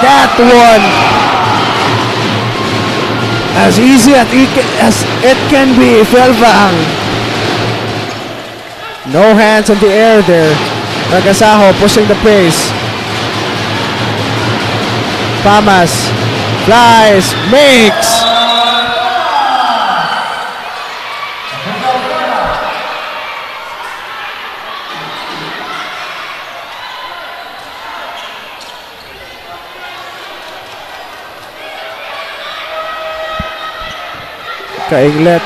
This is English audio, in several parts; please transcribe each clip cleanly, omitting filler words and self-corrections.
that one. As easy as it can be, Felvang. No hands in the air there. Ragasaho pushing the pace. Pamas flies, makes. 𝐁𝐬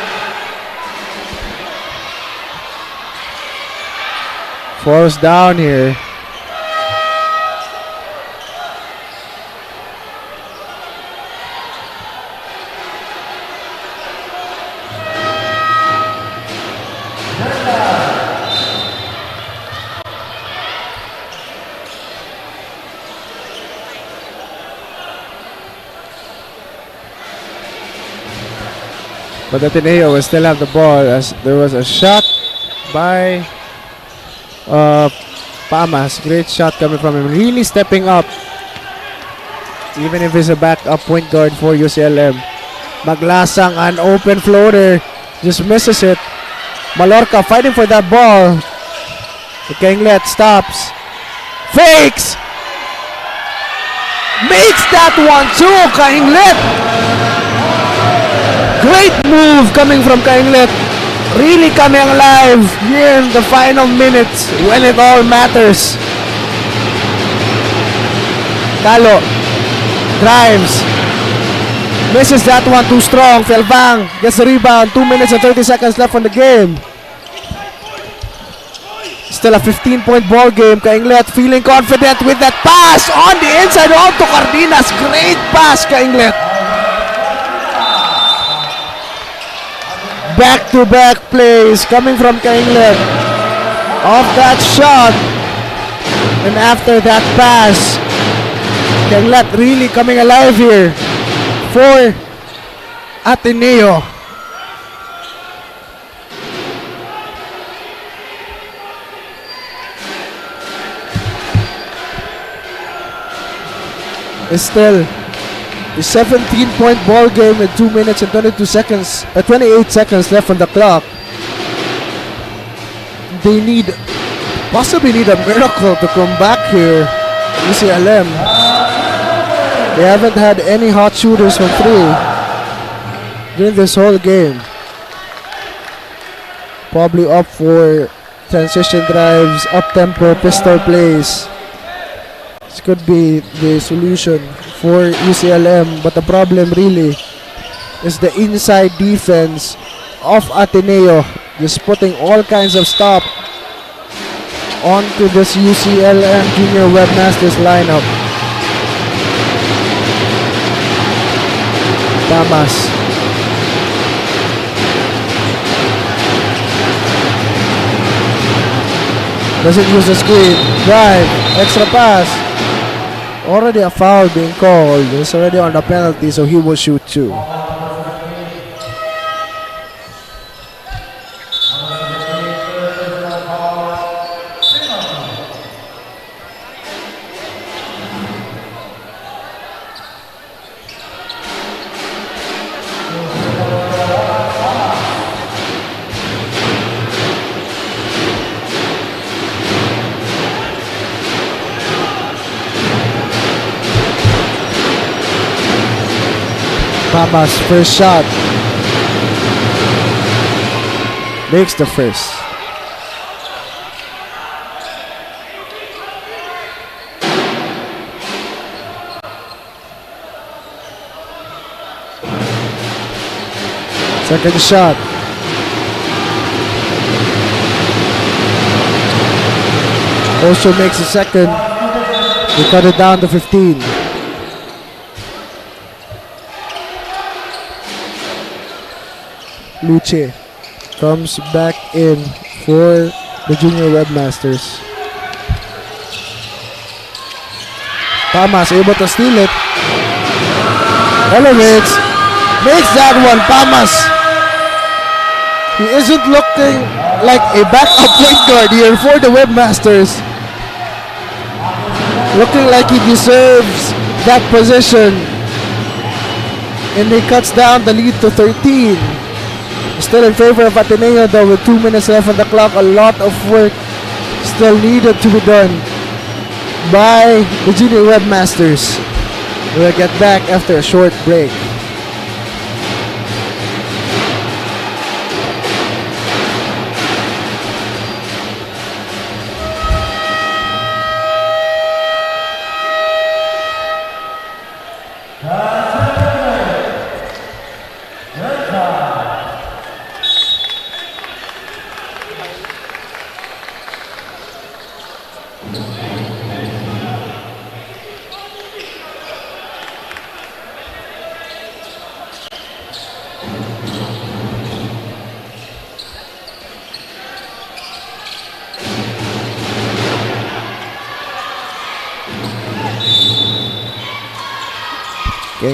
falls down here. But Ateneo will still have the ball as there was a shot by Pamas. Great shot coming from him. Really stepping up. Even if he's a backup point guard for UCLM. Maglasang, an open floater. Just misses it. Mallorca fighting for that ball. 𝐁𝐬 stops. Fakes! Makes that one too, 𝐁𝐬. Great move coming from 𝐁𝐬. Really coming alive here in the final minutes when it all matters. Talo drives. Misses that one too strong. Felvang gets the rebound. 2 minutes and 30 seconds left on the game. Still a 15-point ball game. 𝐁𝐬 feeling confident with that pass on the inside onto Cardenas. Great pass, 𝐁𝐬. Back-to-back plays coming from 𝐁𝐬. Off that shot and after that pass, 𝐁𝐬 really coming alive here for Ateneo. It's still a 17-point ball game with 2 minutes and 28 seconds left on the clock. They possibly need a miracle to come back here. UCLM. They haven't had any hot shooters from 3 during this whole game. Probably up for transition drives, up-tempo pistol plays. This could be the solution for UCLM, but the problem really is the inside defense of Ateneo, just putting all kinds of stop onto this UCLM Junior Webmasters lineup. Pamas doesn't use the screen. Drive, extra pass. Already a foul being called. It's already on the penalty, so he will shoot 2. Pamas first shot. Makes the first. Second shot. Also makes the second. We cut it down to 15. Luce comes back in for the Junior Webmasters. Pamas able to steal it. Elevates. Makes that one. Pamas. He isn't looking like a backup point guard here for the Webmasters. Looking like he deserves that position. And he cuts down the lead to 13. Still in favor of Ateneo though with 2 minutes left on the clock. A lot of work still needed to be done by the Junior Webmasters. We'll get back after a short break.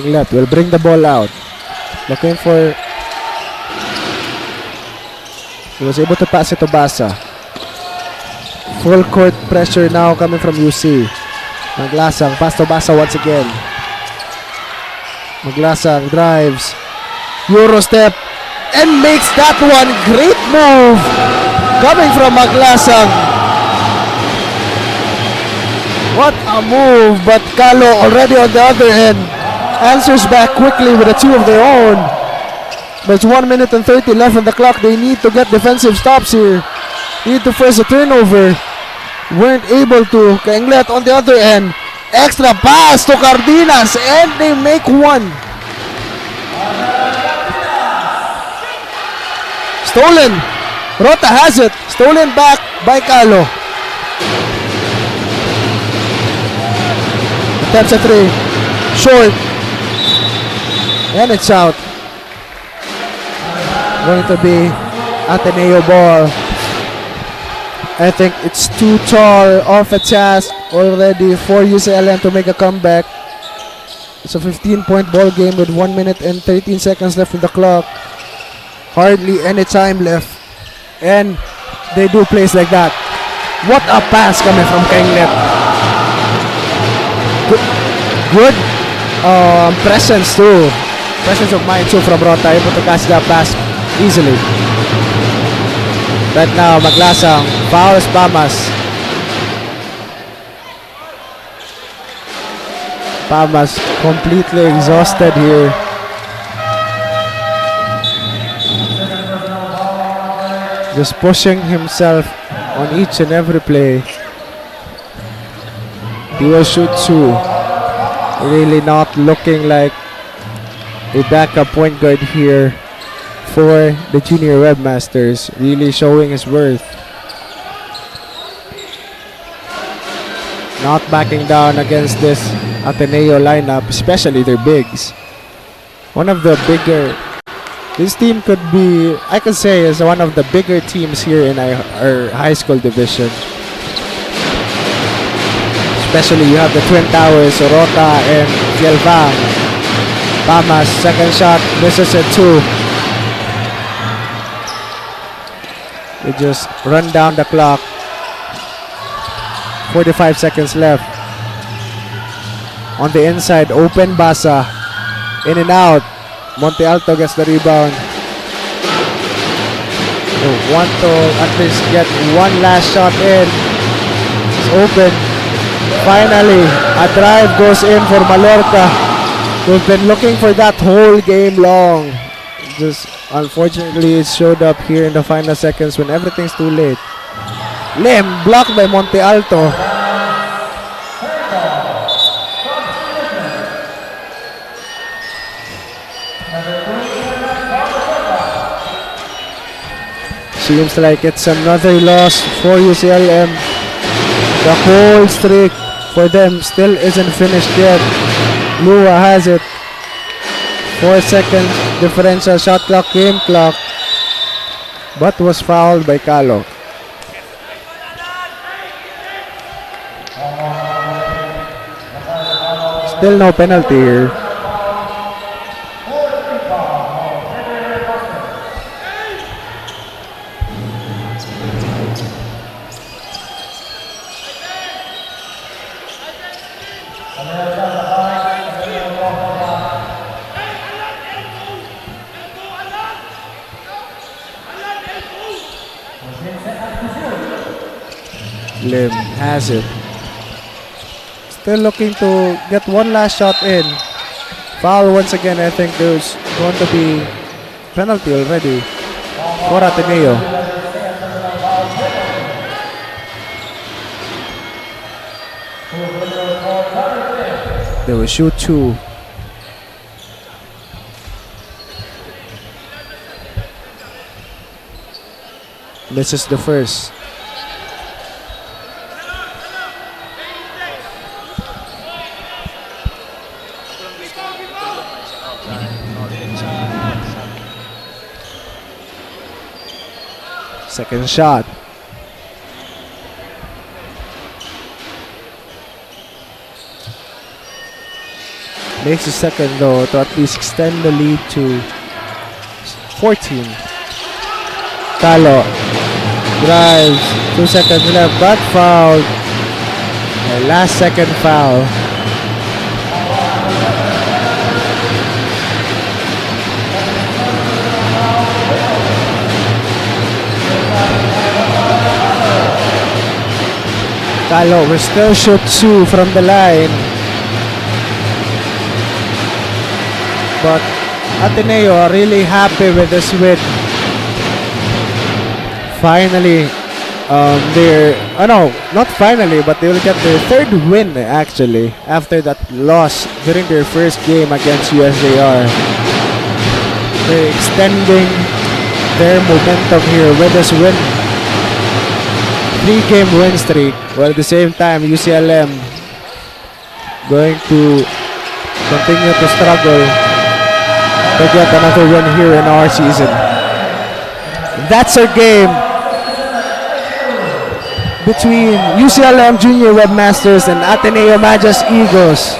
Left will bring the ball out. Looking for. He was able to pass it to Basa. Full court pressure now coming from UC. Maglasang pass to Basa once again. Maglasang drives. Euro step and makes that one. Great move coming from Maglasang. What a move, but Kalo already on the other end. Answers back quickly with a two of their own. There's 1 minute and 30 left on the clock. They need to get defensive stops here. Need to force a turnover. Weren't able to. Kainglet on the other end. Extra pass to Cardenas and they make one. Stolen. Rota has it. Stolen back by Kalo. Attempts a three. Short. And it's out. Going to be Ateneo ball. I think it's too tall of a task already for UCLM to make a comeback. It's a 15-point ball game with 1 minute and 13 seconds left on the clock. Hardly any time left. And they do plays like that. What a pass coming from Kainglet. Good presence too. Presence of mind too from Rota, able to catch that pass easily. Right now, Maglasang fouls Pamas. Pamas completely exhausted here. Just pushing himself on each and every play. He will shoot two. Really not looking like a backup point guard here for the Junior Webmasters, really showing his worth. Not backing down against this Ateneo lineup, especially their bigs. One of the bigger, this team could be, I could say, is one of the bigger teams here in our high school division. Especially you have the Twin Towers, Rota and Fielvang. Pamas, second shot, misses it too. We just run down the clock. 45 seconds left. On the inside, open Basa. In and out. Monte Alto gets the rebound. They want to at least get one last shot in. It's open. Finally, a drive goes in for Mallorca. We've been looking for that whole game long. Just unfortunately it showed up here in the final seconds when everything's too late. Lim blocked by Monte Alto. Seems like it's another loss for UCLM. The whole streak for them still isn't finished yet. Lua has it. 4 second differential shot clock, game clock, but was fouled by Kalo. Still no penalty here. Lim has it. Still looking to get one last shot in. Foul once again. I think there's going to be penalty already for Ateneo. They will shoot 2. Misses the first. Second shot. Makes the second though to at least extend the lead to 14. Talo drives, 2 seconds left, but fouled. A last second foul. Talo will still shoot 2 from the line. But Ateneo are really happy with this win. Finally, not finally, but they will get their 3rd win actually after that loss during their first game against USJR. They're extending their momentum here with this win. 3-game win streak, while at the same time UCLM going to continue to struggle to get another win here in our season. That's our game between UCLM Junior Webmasters and Ateneo Majas Eagles.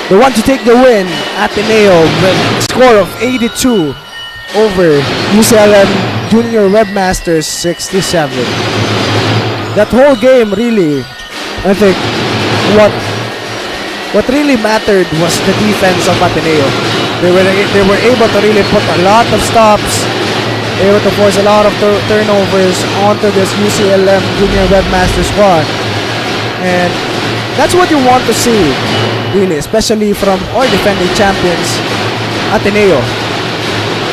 The one to take the win, Ateneo, with a score of 82 over UCLM Junior Webmasters 67. That whole game really, I think, what really mattered was the defense of Ateneo. They were able to really put a lot of stops, able to force a lot of turnovers onto this UCLM Junior Webmaster squad. And that's what you want to see, really, especially from our defending champions, Ateneo.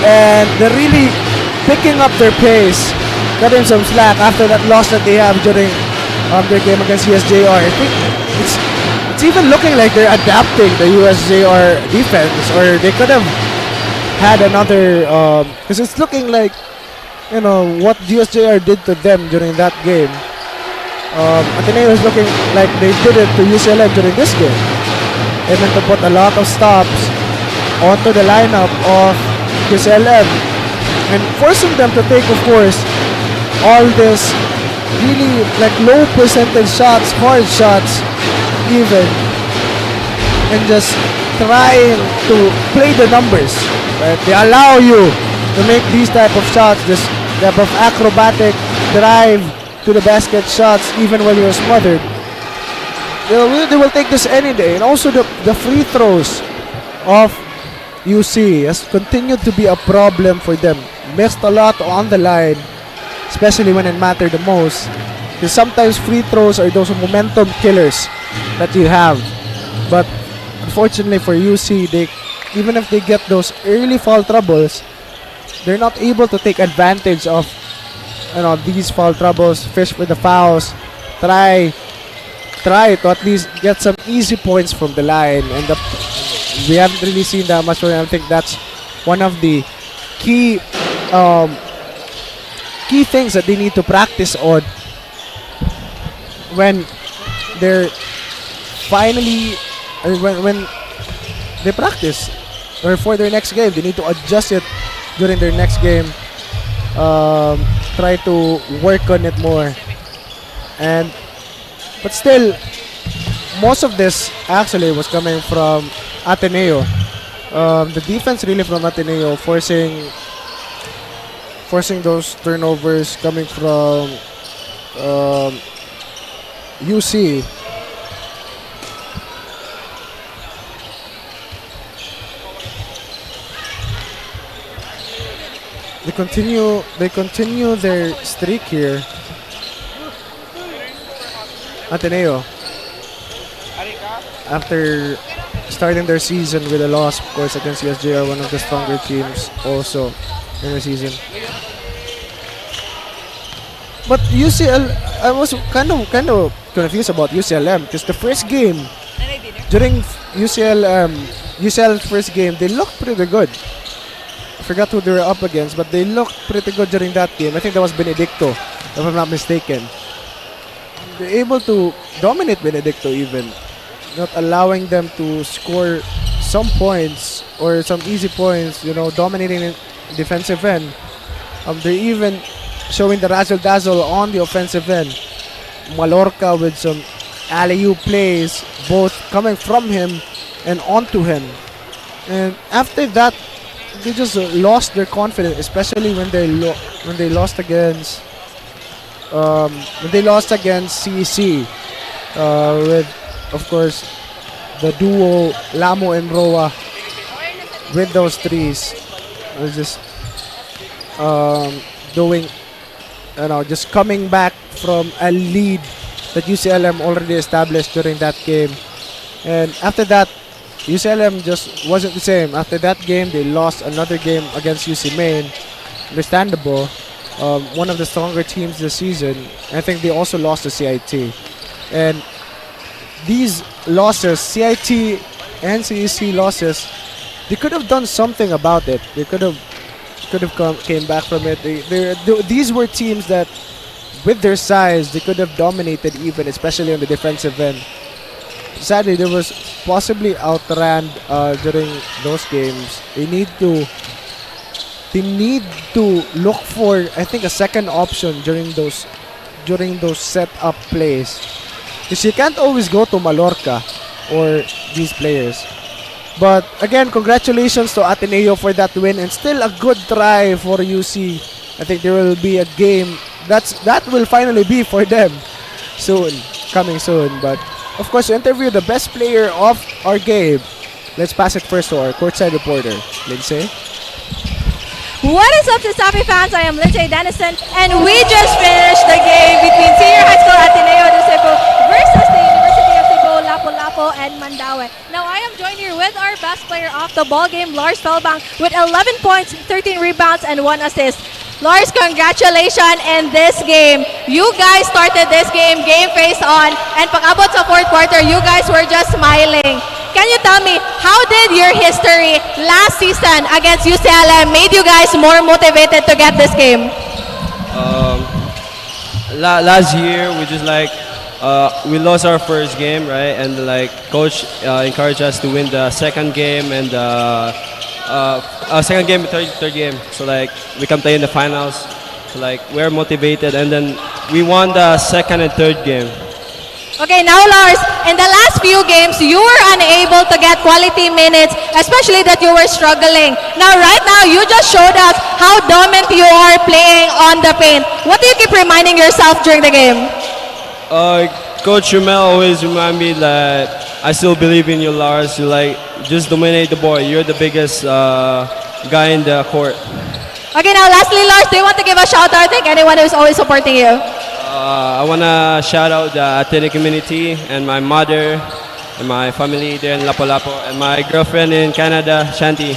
And they're really picking up their pace, cutting some slack after that loss that they have during their game against USJR. I think it's even looking like they're adapting the USJR defense, or they could have had another, because it's looking like, what USJR did to them during that game. Ateneo is looking like they did it to UCLM during this game. Able to put a lot of stops onto the lineup of UCLM and forcing them to take, of course, all this really like low percentage shots, hard shots even, and just trying to play the numbers, right? They allow you to make these type of shots, this type of acrobatic drive to the basket shots even when you're smothered. They will take this any day. And also the free throws of UC has continued to be a problem for them. Missed a lot on the line, especially when it mattered the most. Because sometimes free throws are those momentum killers that you have. But unfortunately for UC, even if they get those early foul troubles, they're not able to take advantage of these foul troubles, fish for the fouls, try to at least get some easy points from the line. And we haven't really seen that much. I think that's one of the key things that they need to practice on when they're finally, when they practice or for their next game. They need to adjust it during their next game. Try to work on it more. But still, most of this actually was coming from Ateneo. The defense really from Ateneo, forcing those turnovers coming from UC. They continue their streak here. Ateneo, after starting their season with a loss, of course, against USJ, are one of the stronger teams also in the season. But UCL, I was kind of confused about UCLM because the first game during UCL's first game, they looked pretty good. I forgot who they were up against, but they looked pretty good during that game. I think that was Benedicto, if I'm not mistaken. They're able to dominate Benedicto even, not allowing them to score some points or some easy points, dominating in defensive end. They're even showing the razzle dazzle on the offensive end. Mallorca with some alley-oop plays, both coming from him and onto him. And after that, they just lost their confidence, especially when they lost against CEC, with, of course, the duo Lamo and Roa with those threes. Was just doing, just coming back from a lead that UCLM already established during that game. And after that, UCLM just wasn't the same. After that game, they lost another game against UC Main. Understandable. One of the stronger teams this season. I think they also lost to CIT. And these losses, CIT and CEC losses, they could have done something about it. They could have came back from it. These were teams that, with their size, they could have dominated even, especially on the defensive end. Sadly, there was possibly outran during those games. They need to look for, I think, a second option during those set-up plays. Because you can't always go to Mallorca or these players. But again, congratulations to Ateneo for that win, and still a good try for UC. I think there will be a game that will finally be for them coming soon. But of course, to interview the best player of our game, let's pass it first to our courtside reporter, Lindsay. What is up to Sapi fans? I am Lindsay Dennison, and we just finished the game between Senior High School Ateneo de Cebu versus the University of Cebu, Lapu-Lapu, and Mandaue. Now, I am joined here with our best player of the ball game, Lars Felbang, with 11 points, 13 rebounds, and 1 assist. Lars, congratulations in this game. You guys started this game face on, and pag-abot sa fourth quarter, you guys were just smiling. Can you tell me, how did your history last season against UCLM made you guys more motivated to get this game? Last year, we just we lost our first game, right? And coach encouraged us to win the second game and second game, third game. So we can play in the finals. So we're motivated, and then we won the second and third game. Okay, now Lars, in the last few games, you were unable to get quality minutes, especially that you were struggling. Now, right now, you just showed us how dominant you are playing on the paint. What do you keep reminding yourself during the game? Coach Rumel always remind me that I still believe in you, Lars. You just dominate the ball. You're the biggest guy in the court. Okay, now lastly, Lars, do you want to give a shout out? Thank anyone who's always supporting you. I want to shout out the Ateneo community and my mother and my family there in Lapu-Lapu and my girlfriend in Canada, Shanti.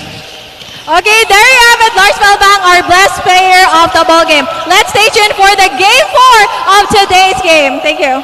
Okay, there you have it, Lars Felbang, our best player of the ball game. Let's stay tuned for the game 4 of today's game. Thank you.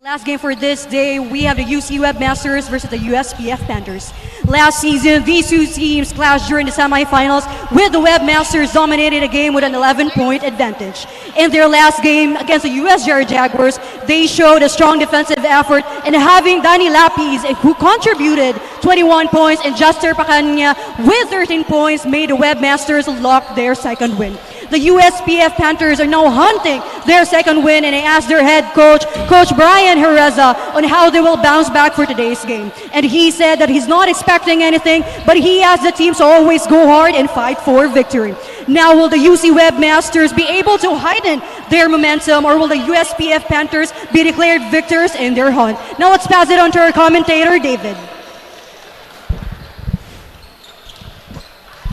Last game for this day, we have the UC Webmasters versus the USPF Panthers. Last season, these two teams clashed during the semifinals, with the Webmasters dominating the game with an 11-point advantage. In their last game against the USJR Jaguars, they showed a strong defensive effort, and having Danny Lapis, who contributed 21 points, and Juster Pacanya with 13 points, made the Webmasters lock their second win. The USPF Panthers are now hunting their second win, and I asked their head coach, Coach Brian Herreza, on how they will bounce back for today's game. And he said that he's not expecting anything, but he asked the teams to always go hard and fight for victory. Now, will the UC Webmasters be able to heighten their momentum, or will the USPF Panthers be declared victors in their hunt? Now, let's pass it on to our commentator, David.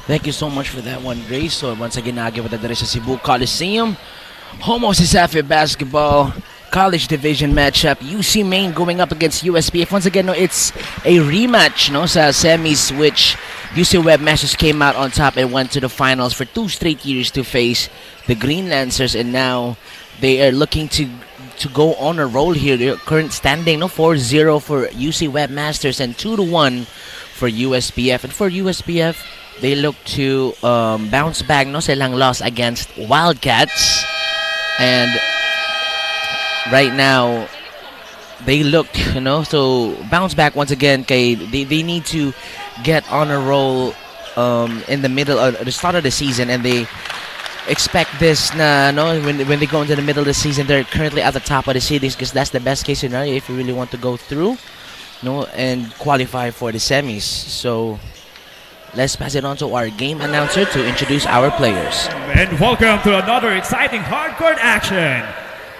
Thank you so much for that one, Grace. So once again, nagawad na rin sa Cebu Coliseum. Home of Safi basketball college division matchup. UC Maine going up against USPF. Once again, no, it's a rematch, no, sa semis, which UC Webmasters came out on top and went to the finals for 2 straight years to face the Green Lancers, and now they are looking to go on a roll here. Their current standing, no, 4-0 for UC Webmasters and 2-1 for USPF. And for USPF, they look to bounce back, no, silang loss against Wildcats, and right now they look, you know, so bounce back once again. They need to get on a roll in the middle of the start of the season, and they expect this no, when they go into the middle of the season, they're currently at the top of the series, because that's the best case scenario if you really want to go through, no, and qualify for the semis. So let's pass it on to our game announcer to introduce our players. And welcome to another exciting hardcore action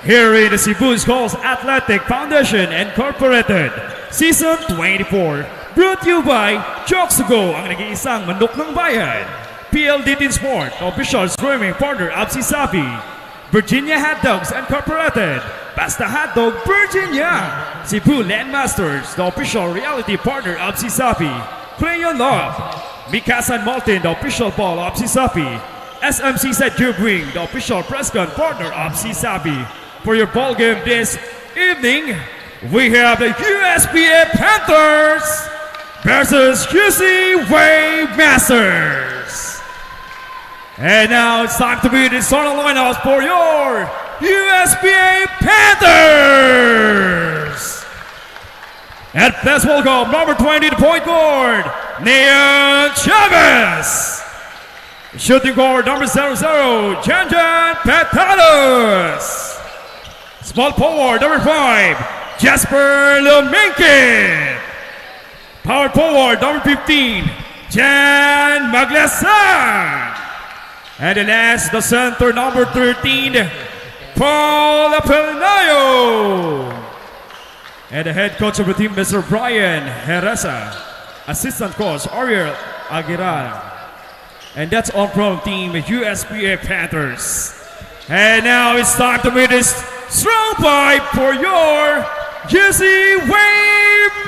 here in the Cebu Schools Athletic Foundation Incorporated Season 24. Brought to you by 𝐁𝐨𝐲𝐬, ang nag-iisang manok ng bayan. PLD Team Sport, official streaming partner of CSAPI. Virginia Hot Dogs Incorporated, Basta Hot Dog Virginia. Cebu Landmasters, the official reality partner of CSAPI. Crayon Love, Mikasa Maltin, the official ball of CSAPI. SMC Set Jubwing, the official press gun partner of CSAPI. For your ball game this evening, we have the USPA Panthers versus UC Webmasters. And now it's time to be the starting lineups for your USPA Panthers. And let's welcome number 20, the point guard, Neon Chavez. Shooting guard number 00, Janjan Petalos. Small forward number 5, Jasper Luminkin. Power forward number 15, Jan Maglasan. And the last, the center number 13, Paul Apelnayo. And the head coach of the team, Mr. Brian Herreza. Assistant coach, Ariel Aguilar. And that's all from team USPA Panthers. And now it's time to meet this strong fight for your UC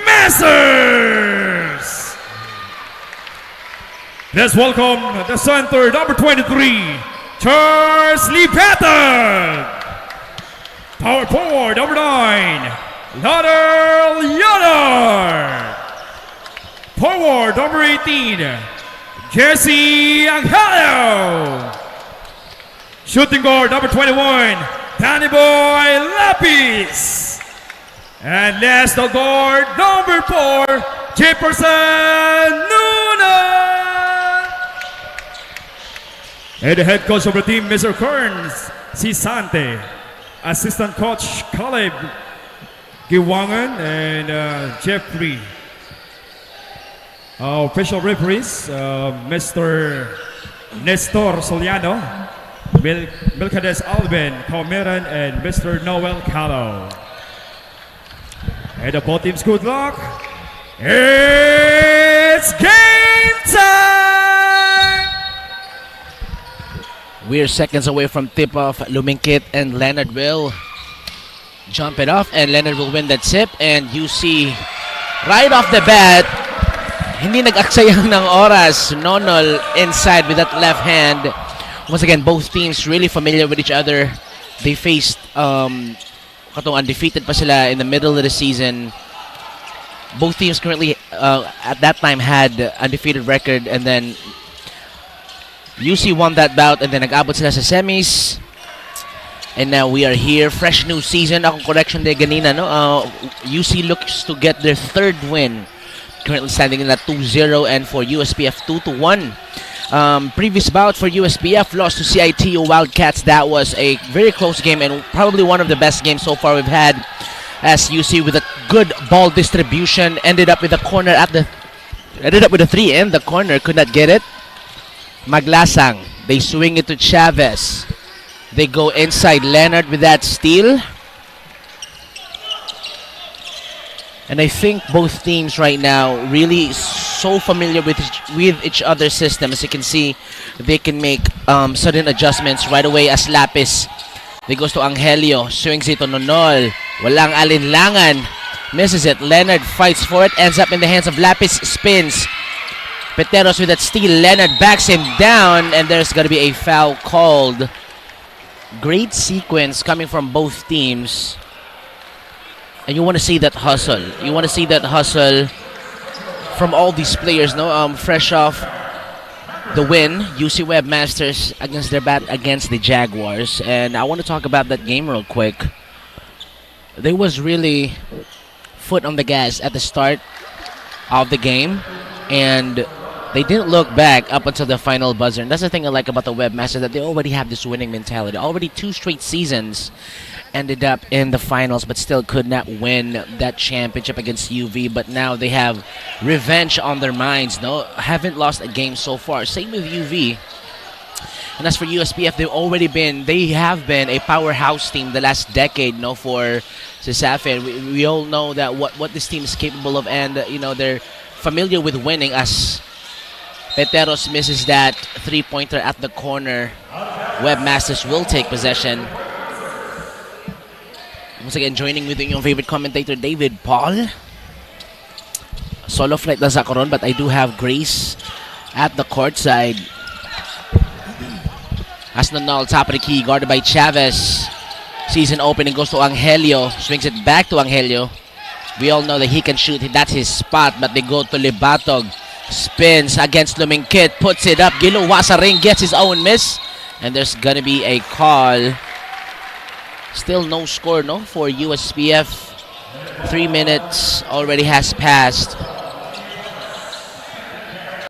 Webmasters. Let's welcome the center, number 23, Charles Lee Patton. Power forward, number 9, Lauder Leonard. Forward number 18, Jesse Angelo. Shooting guard number 21, Danny Boy Lapis. And last, the guard number 4, Jefferson Nuna. And the head coach of the team, Mr. Kearns Cisante. Assistant coach, Caleb Giwangan and Jeffrey. Official referees, Mr. Nestor Soliano, Milcades Alvin Comeran, and Mr. Noel Callow. And the both teams, good luck. It's game time! We're seconds away from tip-off. Luminkit and Leonard will jump it off, and Leonard will win that tip. And you see right off the bat, hindi nag-aksayang ng oras, Nonol inside with that left hand. Once again, both teams really familiar with each other. They faced katong undefeated pa sila in the middle of the season. Both teams currently at that time had undefeated record, and then UC won that bout, and then nag-abot sila sa semis. And now we are here, fresh new season. Akong correction de ganina, no? UC looks to get their third win. Currently standing in at 2-0, and for USPF 2-1. Previous bout for USPF lost to 𝐶ITO Wildcats. That was a very close game and probably one of the best games so far we've had, as UC with a good ball distribution ended up with a corner ended up with a 3 in the corner, could not get it. Maglasang, they swing it to Chavez. They go inside Leonard with that steal. And I think both teams right now really so familiar with each other's system. As you can see, they can make sudden adjustments right away as Lapis. They goes to Angelio, swings it to Nonol. Walang alinlangan. Misses it. Leonard fights for it. Ends up in the hands of Lapis. Spins. Peteros with that steal. Leonard backs him down. And there's going to be a foul called. Great sequence coming from both teams. And you want to see that hustle. You want to see that hustle from all these players, no? Fresh off the win, UC Webmasters against their bat against the Jaguars. And I want to talk about that game real quick. There was really foot on the gas at the start of the game, and they didn't look back up until the final buzzer. And that's the thing I like about the Webmasters, that they already have this winning mentality. Already 2 straight seasons ended up in the finals, but still could not win that championship against UV. But now they have revenge on their minds. No, haven't lost a game so far. Same with UV. And as for USPF, they have been a powerhouse team the last decade, no, for CSAFE. We all know that what this team is capable of, and you know, they're familiar with winning, as Peteros misses that 3-pointer at the corner. Webmasters will take possession. Once again, joining with your favorite commentator, David Paul. Solo flight na sa karon, but I do have Grace at the court side. As Nonol, top of the key, guarded by Chavez. Season opening goes to Angelio. Swings it back to Angelio. We all know that he can shoot. That's his spot, but they go to Libatog. Spins against Lumingkit. Puts it up. Giluwa sa ring. Gets his own miss. And there's gonna be a call. Still no score, no, for USPF. 3 minutes already has passed.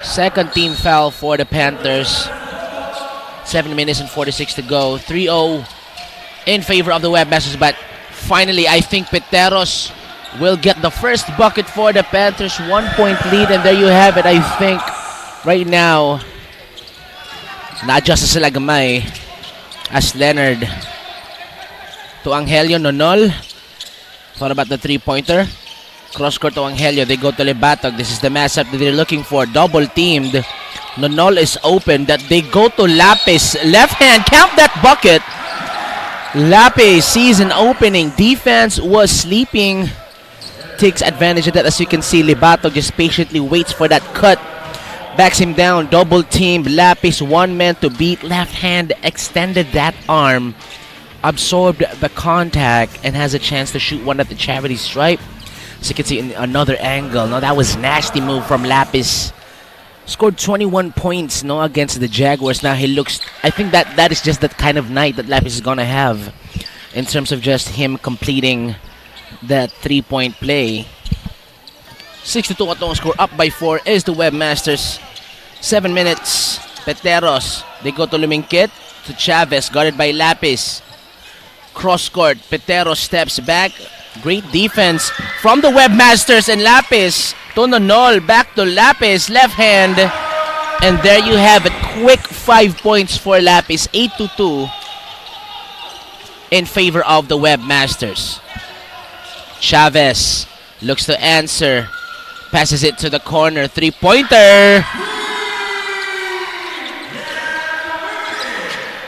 Second team foul for the Panthers. 7 minutes and 46 to go. 3-0 in favor of the Webmasters. But finally, I think Peteros will get the first bucket for the Panthers. 1-point lead, and there you have it. I think right now, na-adjust na sila gamay as Leonard to Angelio. Nonol. What about the 3-pointer? Cross-court to Angelio. They go to Libatog. This is the matchup that they're looking for. Double-teamed. Nonol is open. That they go to Lapis. Left hand. Count that bucket. Lapis season opening. Defense was sleeping. Takes advantage of that. As you can see, Libatog just patiently waits for that cut. Backs him down. Double-teamed. Lapis, one man to beat. Left hand extended that arm. Absorbed the contact and has a chance to shoot one at the charity stripe. So you can see in another angle. No, that was nasty move from Lapis. Scored 21 points, no, against the Jaguars. Now he looks, I think that is just that kind of night that Lapis is gonna have in terms of just him completing that 3-point play. 6-2 atong score. Up by 4 is the Webmasters. 7 minutes. Peteros. They go to Lumingkit. To Chavez. Guarded by Lapis. Cross court. Peteros steps back. Great defense from the Webmasters, and Lapis to Nonol. Back to Lapis. Left hand. And there you have it. Quick 5 points for Lapis. 8-2 in favor of the Webmasters. Chavez looks to answer. Passes it to the corner. 3-pointer.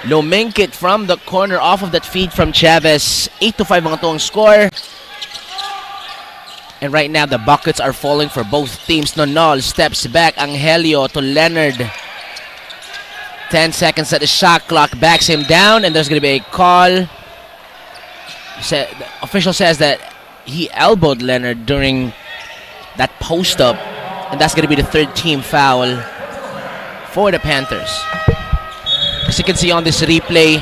Lumingkit from the corner off of that feed from Chavez. 8-5 ang atong score. And right now the buckets are falling for both teams. Nonol steps back. Angelio to Leonard. 10 seconds at the shot clock. Backs him down, and there's going to be a call. The official says that he elbowed Leonard during that post-up, and that's going to be the third team foul for the Panthers. As you can see on this replay,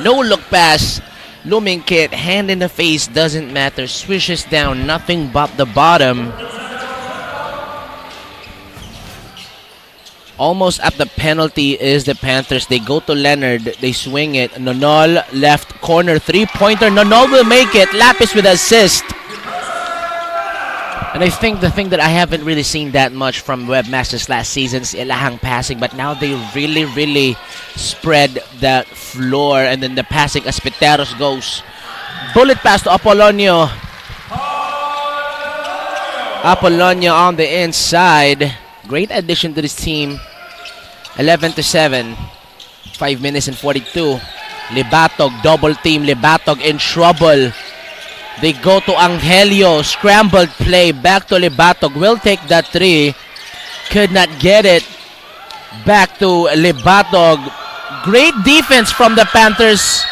no look pass. Lumingkit, hand in the face, doesn't matter. Swishes down, nothing but the bottom. Almost at the penalty is the Panthers. They go to Leonard, they swing it. Nonol, left corner, three-pointer. Nonol will make it. Lapis with assist. And I think the thing that I haven't really seen that much from Webmasters last season is ilahang passing, but now they really spread that floor, and then the passing as Piteros goes. Bullet pass to Apolonio. Apolonio on the inside. Great addition to this team. 11-7. 5 minutes and 42. Libatog, double team. Libatog in trouble. They go to Angelio. Scrambled play. Back to Libatog. Will take that three. Could not get it. Back to Libatog. Great defense from the Panthers.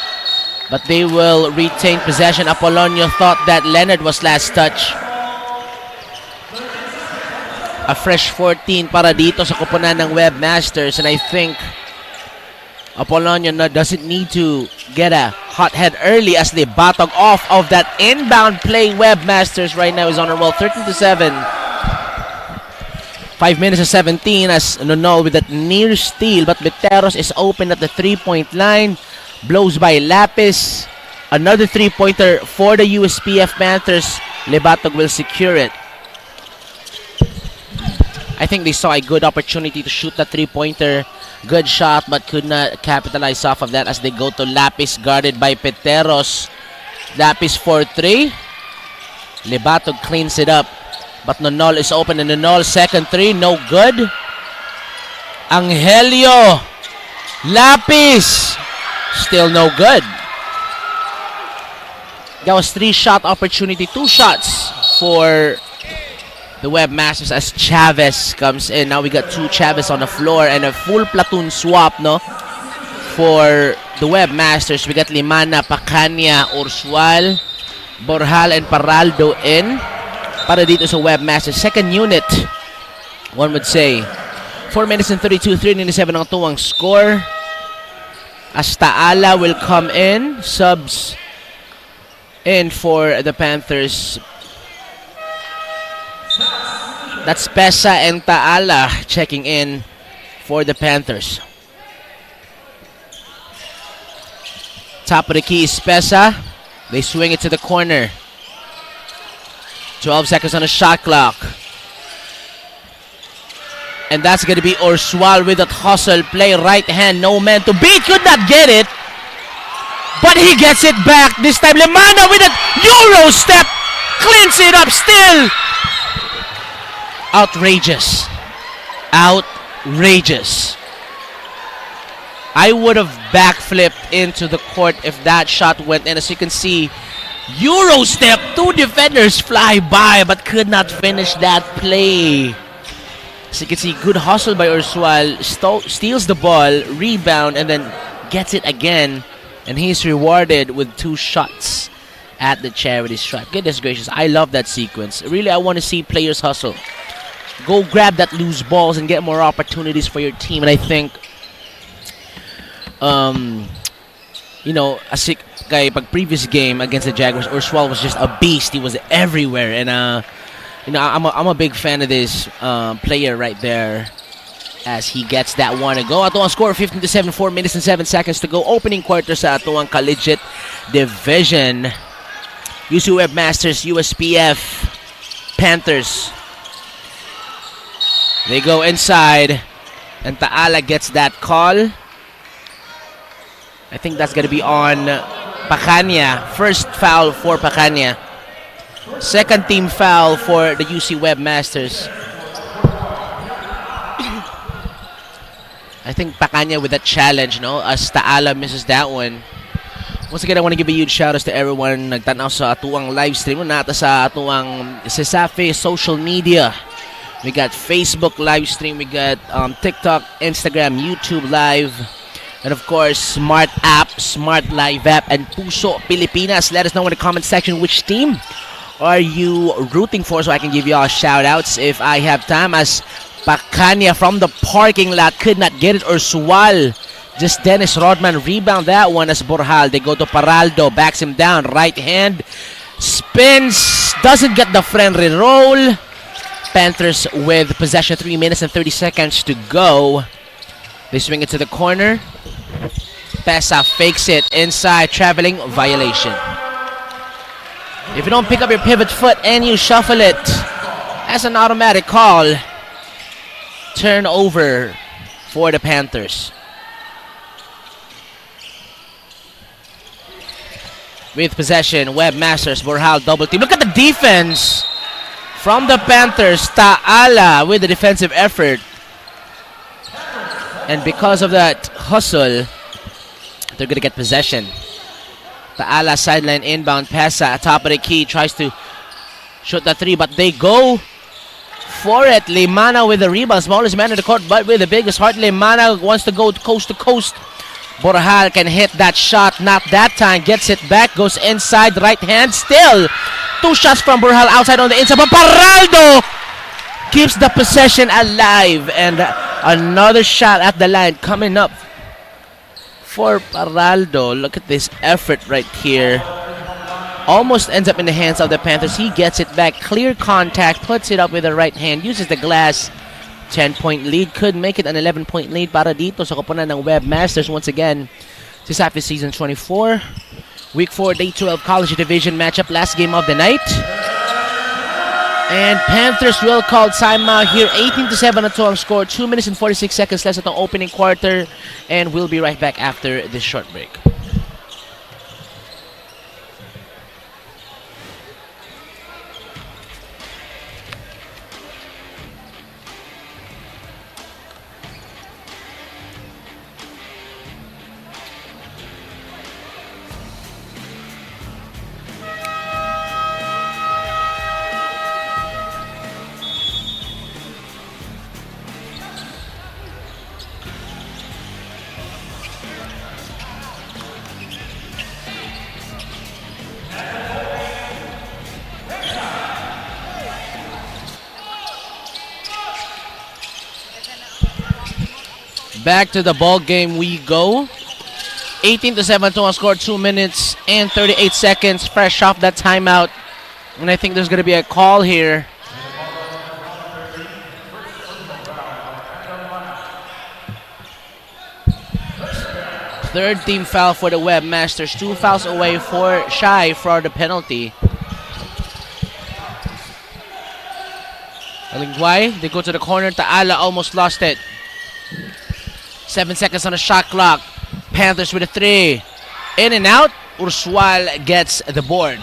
But they will retain possession. Apolonio thought that Leonard was last touch. A fresh 14 para dito sa koponan ng Webmasters. And I think Apolonio doesn't need to get a hot head early as they batog off of that inbound play. Webmasters right now is on a roll. 13-7. 5 minutes and 17 as Nonol with that near steal. But Viteros is open at the three-point line. Blows by Lapis. Another three-pointer for the USPF Panthers. Libatog will secure it. I think they saw a good opportunity to shoot that three-pointer. Good shot, but could not capitalize off of that as they go to Lapis, guarded by Piteros. Lapis for three. Libatog cleans it up, but Nonol is open, and Nonol second three, no good. Angelio. Lapis. Still no good. That was 3-shot opportunity, 2 shots for the Webmasters as Chavez comes in. Now we got 2 Chavez on the floor and a full platoon swap, no? For the Webmasters, we got Limana, Pacania, Ursual, Borjal, and Paraldo in. Para dito sa Webmasters. Second unit, one would say. 4 minutes and 32, 397 ang tuwang score. As Taala will come in. Subs in for the Panthers. That's Pesa and Taala checking in for the Panthers. Top of the key is Pesa. They swing it to the corner. 12 seconds on the shot clock. And that's going to be Ursual with that hustle play. Right hand, no man to beat. Could not get it. But he gets it back. This time, Lemana with that Euro step. Cleans it up still. Outrageous. Outrageous. I would have backflipped into the court if that shot went in. As you can see, Euro step, 2 defenders fly by but could not finish that play. As you can see, good hustle by Ursual, steals the ball, rebound, and then gets it again. And he's rewarded with 2 shots at the charity stripe. Goodness gracious, I love that sequence. Really, I want to see players hustle. Go grab that loose balls and get more opportunities for your team. And I think, you know, as kay pag previous game against the Jaguars, Ursual was just a beast. He was everywhere. And, you know, I'm a big fan of this player right there as he gets that one to go. Ato ang score, 15-7, 4 minutes and 7 seconds to go. Opening quarter sa ato ang collegiate division. UC Webmasters, USPF, Panthers. They go inside, and Taala gets that call. I think that's going to be on Pacania. First foul for Pacania. Second team foul for the UC Webmasters. I think Pacania with that challenge, no? As Taala misses that one. Once again, I want to give a huge shout out to everyone nagtanaw sa atuang live stream. Nata sa atuang Sesafe social media. We got Facebook live stream. We got TikTok, Instagram, YouTube live. And of course, Smart App, Smart Live App, and Puso Pilipinas. Let us know in the comment section which team are you rooting for so I can give you all shout outs if I have time, as Pacania from the parking lot could not get it, or Sual. Just Dennis Rodman rebound that one as Borjal. They go to Paraldo, backs him down, right hand, spins, doesn't get the friendly roll. Panthers with possession, 3 minutes and 30 seconds to go. They swing it to the corner. Pesa fakes it inside, traveling violation. If you don't pick up your pivot foot and you shuffle it, that's an automatic call. Turnover for the Panthers. With possession, Webmasters, Borjal double team. Look at the defense from the Panthers. Taala with the defensive effort. And because of that hustle, they're going to get possession. Taala sideline inbound. Pesa at top of the key. Tries to shoot the three, but they go for it. Limana with the rebound. Smallest man in the court, but with the biggest heart. Limana wants to go coast to coast. Borjal can hit that shot. Not that time. Gets it back. Goes inside. Right hand. Still 2 shots from Borjal outside on the inside. But Paraldo keeps the possession alive. And another shot at the line coming up for Paraldo. Look at this effort right here. Almost ends up in the hands of the Panthers. He gets it back. Clear contact. Puts it up with the right hand. Uses the glass. 10-point lead. Could make it an 11-point lead para dito sa koponan ng Webmasters. Once again, CSAFI Season 24. Week 4, Day 12 College Division matchup. Last game of the night. And Panthers will call timeout here. 18-7 na to ang score. 2 minutes and 46 seconds left at the opening quarter. And we'll be right back after this short break. Back to the ball game we go. 18-7 to score. 2 minutes and 38 seconds. Fresh off that timeout. And I think there's going to be a call here. Third team foul for the Webmasters. 2 fouls away for Shy for the penalty. Alingway, they go to the corner. Taala almost lost it. 7 seconds on the shot clock. Panthers with a 3. In and out. Ursual gets the board.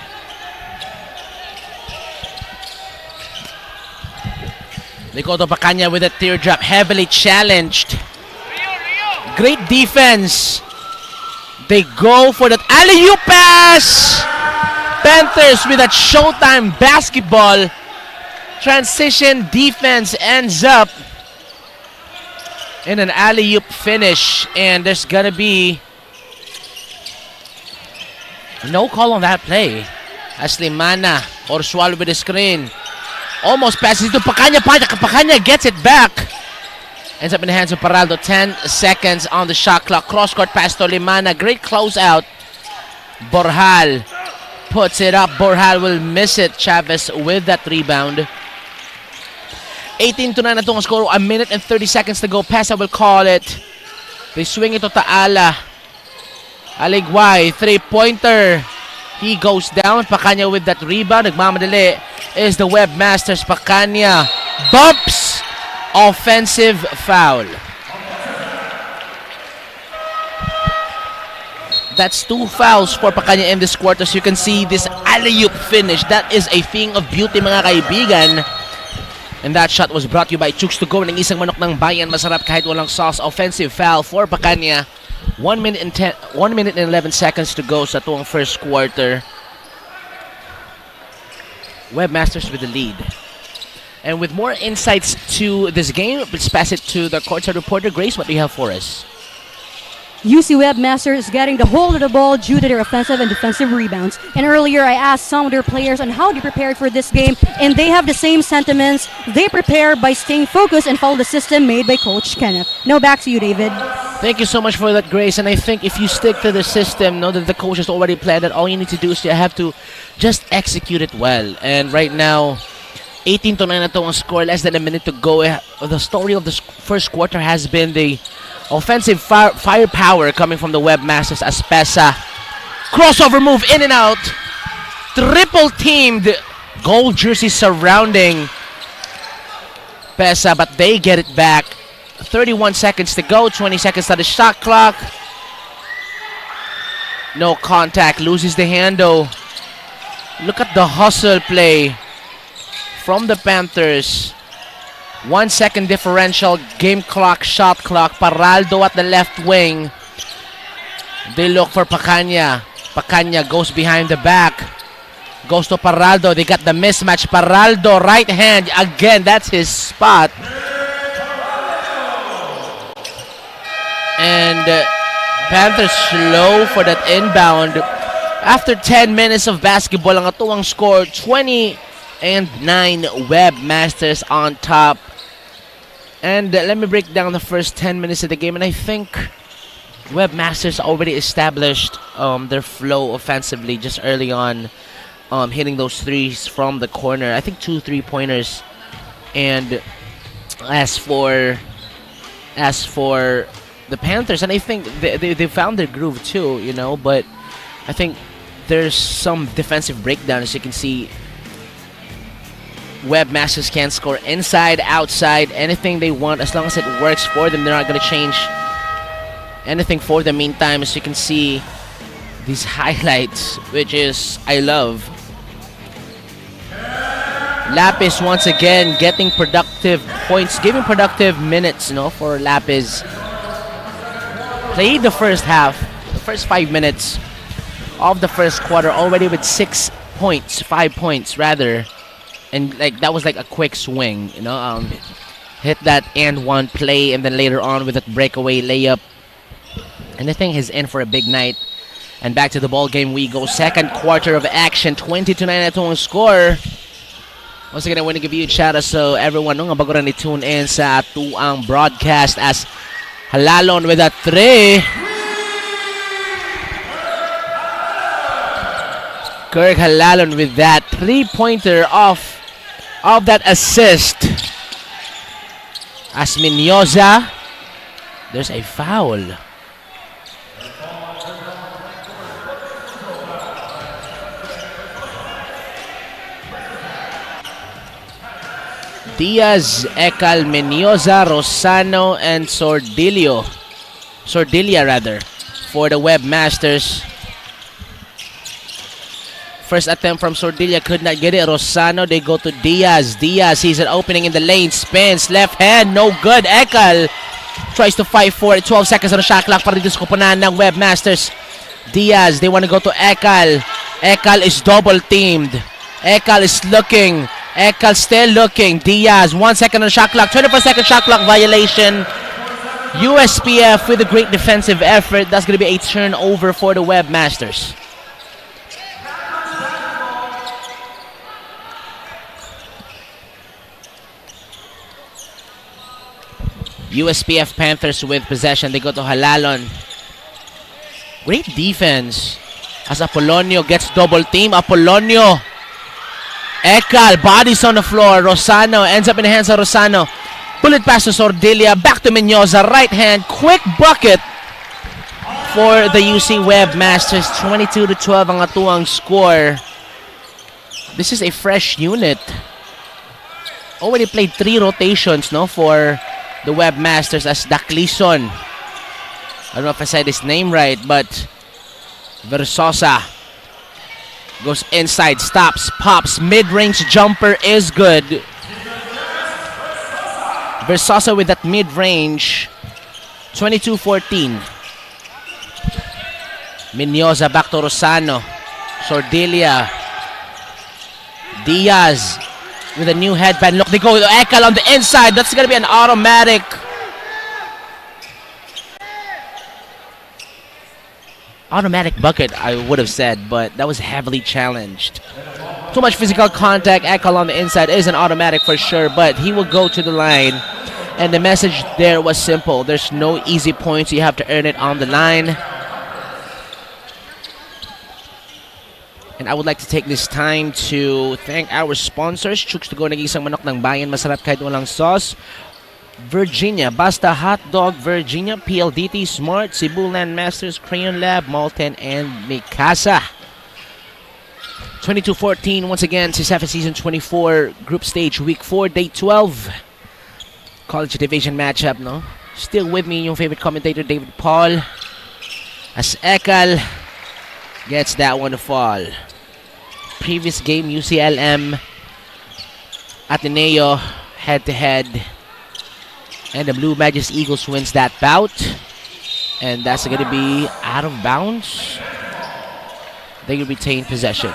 They go to Pacania with a teardrop. Heavily challenged. Great defense. They go for that alley-oop pass. Panthers with that Showtime basketball. Transition defense ends up in an alley-oop finish, and there's gonna be no call on that play. As Limana or Swallow with the screen. Almost passes to Pacania. Pacania gets it back. Ends up in the hands of Paraldo. 10 seconds on the shot clock. Cross-court pass to Limana. Great closeout. Borjal puts it up. Borjal will miss it. Chavez with that rebound. 18-9 na itong score. 1 minute and 30 seconds to go. Pesa will call it. They swing it to Taala. Aligway, 3-pointer. He goes down. Pacania with that rebound. Nagmamadali is the Webmasters. Pacania bumps. Offensive foul. That's 2 fouls for Pacania in this quarter. So you can see this alley-oop finish. That is a thing of beauty, mga kaibigan. And that shot was brought to you by Chooks to Go ng isang manok ng bayan. Masarap kahit walang sauce. Offensive foul for Pacania. 1 minute and 11 seconds to go sa tuwang first quarter. Webmasters with the lead. And with more insights to this game, let's pass it to the courtside reporter. Grace, what do you have for us? UC Webmasters is getting the hold of the ball due to their offensive and defensive rebounds. And earlier I asked some of their players on how they prepared for this game, and they have the same sentiments. They prepare by staying focused and follow the system made by Coach Kenneth. Now back to you, David. Thank you so much for that, Grace. And I think if you stick to the system, know that the coach has already planned it. All you need to do is you have to just execute it well. And right now, 18-9 na to ang score, less than a minute to go. The story of the first quarter has been the offensive firepower coming from the Webmasters as Pesa. Crossover move, in and out. Triple teamed gold jersey surrounding Pesa, but they get it back. 31 seconds to go, 20 seconds on the shot clock. No contact, loses the handle. Look at the hustle play from the Panthers. 1 second differential, game clock, shot clock. Paraldo at the left wing. They look for Pacanya. Pacanya goes behind the back. Goes to Paraldo. They got the mismatch. Paraldo, right hand. Again, that's his spot. And Panthers slow for that inbound. After 10 minutes of basketball, ang atuang score, 20-9 Webmasters on top. And let me break down the first 10 minutes of the game. And I think Webmasters already established their flow offensively just early on, hitting those threes from the corner. I think 2 3-pointers. And as for the Panthers, and I think they found their groove too, you know, but I think there's some defensive breakdown. As you can see, Webmasters can score inside, outside, anything they want, as long as it works for them. They're not going to change anything for the meantime. As you can see, these highlights, which is I love. Lapis once again getting productive points, giving productive minutes, you know, for Lapis. Played the first half, the first 5 minutes of the first quarter already with 6 points, 5 points rather. And like that was like a quick swing, you know, hit that and one play, and then later on with that breakaway layup. And the thing is in for a big night. And back to the ball game we go. Second quarter of action, 20-9 na itong score. Once again, I want to give you a shout out so everyone nung bago rin tune in sa atuang broadcast as Halalon with a 3. Kirk Halalon with that 3-pointer off of that assist. As Minyoza, there's a foul. Diaz, Ekal, Menioza, Rosano, and Sordilia for the Webmasters. First attempt from Sordilia, could not get it. Rosano, they go to Diaz. Diaz sees an opening in the lane, spins, left hand, no good. Ekal tries to fight for it. 12 seconds on the shot clock para dito sa koponan ng Webmasters. Diaz, they want to go to Ekal. Ekal is double teamed. Ekal is looking. Ekal still looking. Diaz, 1 second on the shot clock. 24-second shot clock violation. USPF with a great defensive effort. That's going to be a turnover for the Webmasters. USPF Panthers with possession. They go to Halalon. Great defense as Apolonio gets double team. Apolonio. Ekal, bodies on the floor. Rosano ends up in the hands of Rosano. Bullet pass to Sordilia. Back to Menyoza. Right hand. Quick bucket for the UC Webmasters. 22-12 ang atuang score. This is a fresh unit. Already played 3 rotations, no, for the Webmasters as Daclison. I don't know if I said his name right, but Versosa goes inside, stops, pops, mid-range jumper is good. Versosa with that mid-range. 22-14. Minyoza back to Rosano. Sordilia. Diaz with a new headband. Look, they go with Ekal on the inside. That's going to be an automatic. automatic bucket, I would have said, but that was heavily challenged. Too much physical contact. 𝐂𝐿 on the inside is an automatic for sure, but he will go to the line. And the message there was simple. There's no easy points. You have to earn it on the line. And I would like to take this time to thank our sponsors. 𝐁𝐨𝐲𝐬 𝐚𝐧𝐝 manok ng bayan, masarap kahit walang sauce. Virginia, Basta Hot Dog, Virginia, PLDT, Smart, Cebu Land Masters, Crayon Lab, Malton, and Mikasa. 22-14, once again, CSAFA Season 24, Group Stage, Week 4, Day 12. College Division matchup, no? Still with me, your favorite commentator, David Paul. As 𝐂𝐿 gets that one to fall. Previous game, UCLM, Ateneo, head-to-head. And the Blue Majesty Eagles wins that bout. And that's going to be out of bounds. They will retain possession.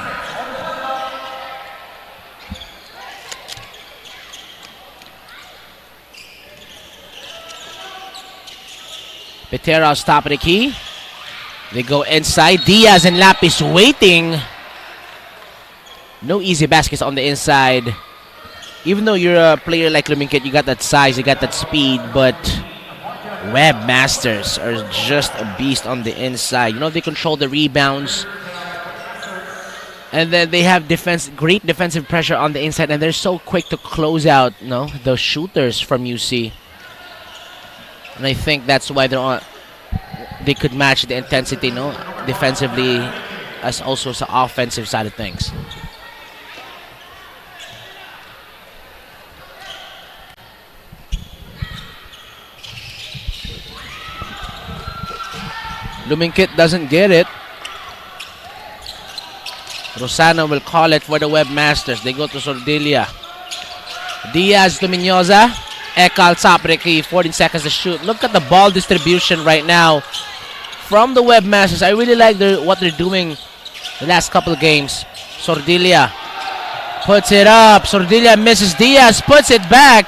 Peteros top of the key. They go inside. Diaz and Lapis waiting. No easy baskets on the inside. Even though you're a player like 𝐿uminkit, you got that size, you got that speed, but Webmasters are just a beast on the inside. You know, they control the rebounds. And then they have great defensive pressure on the inside, and they're so quick to close out, the shooters from UC. And I think that's why they could match the intensity, defensively as also the offensive side of things. 𝐿uminkit doesn't get it. Rosano will call it for the Webmasters. They go to Sordilia. Diaz to Mendoza. 𝐂𝐿 top of the key. 14 seconds to shoot. Look at the ball distribution right now from the Webmasters. I really like what they're doing the last couple of games. Sordilia puts it up. Sordilia misses. Diaz puts it back.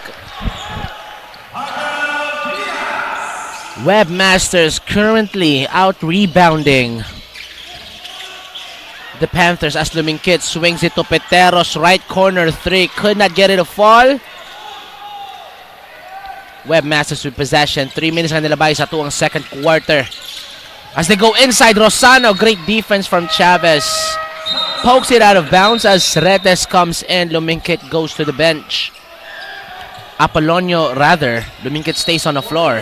Webmasters currently out rebounding the Panthers as 𝐿uminkit swings it to Peteros, right corner three, could not get it to fall. Webmasters with possession. 3 minutes na nilabay sa tuwang second quarter. As they go inside, Rosano, great defense from Chavez. Pokes it out of bounds as Retes comes in. 𝐿uminkit goes to the bench. Apolonio rather. 𝐿uminkit stays on the floor.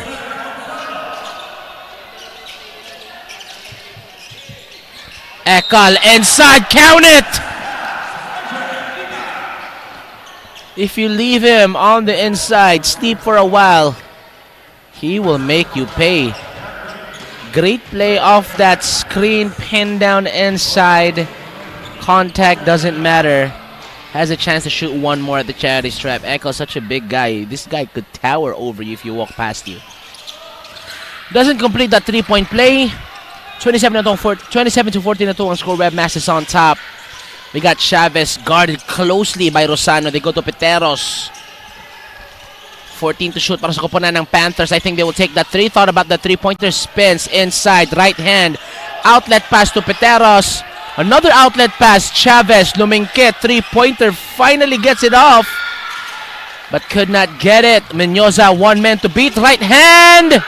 𝐂𝐿 inside, count it! If you leave him on the inside, sleep for a while, he will make you pay. Great play off that screen, pin down inside. Contact doesn't matter. Has a chance to shoot one more at the charity stripe. 𝐂𝐿, such a big guy. This guy could tower over you if you walk past you. Doesn't complete that three-point play. 27 to 14 na to ang score. Webmasters on top. We got Chavez guarded closely by Rosano. They go to Peteros. 14 to shoot para sa koponan ng Panthers. I think they will take that three. Thought about the three-pointer. Spins inside. Right hand. Outlet pass to Peteros. Another outlet pass. Chavez. 𝐿uminkit. Three-pointer. Finally gets it off. But could not get it. Mendoza. One man to beat. Right hand.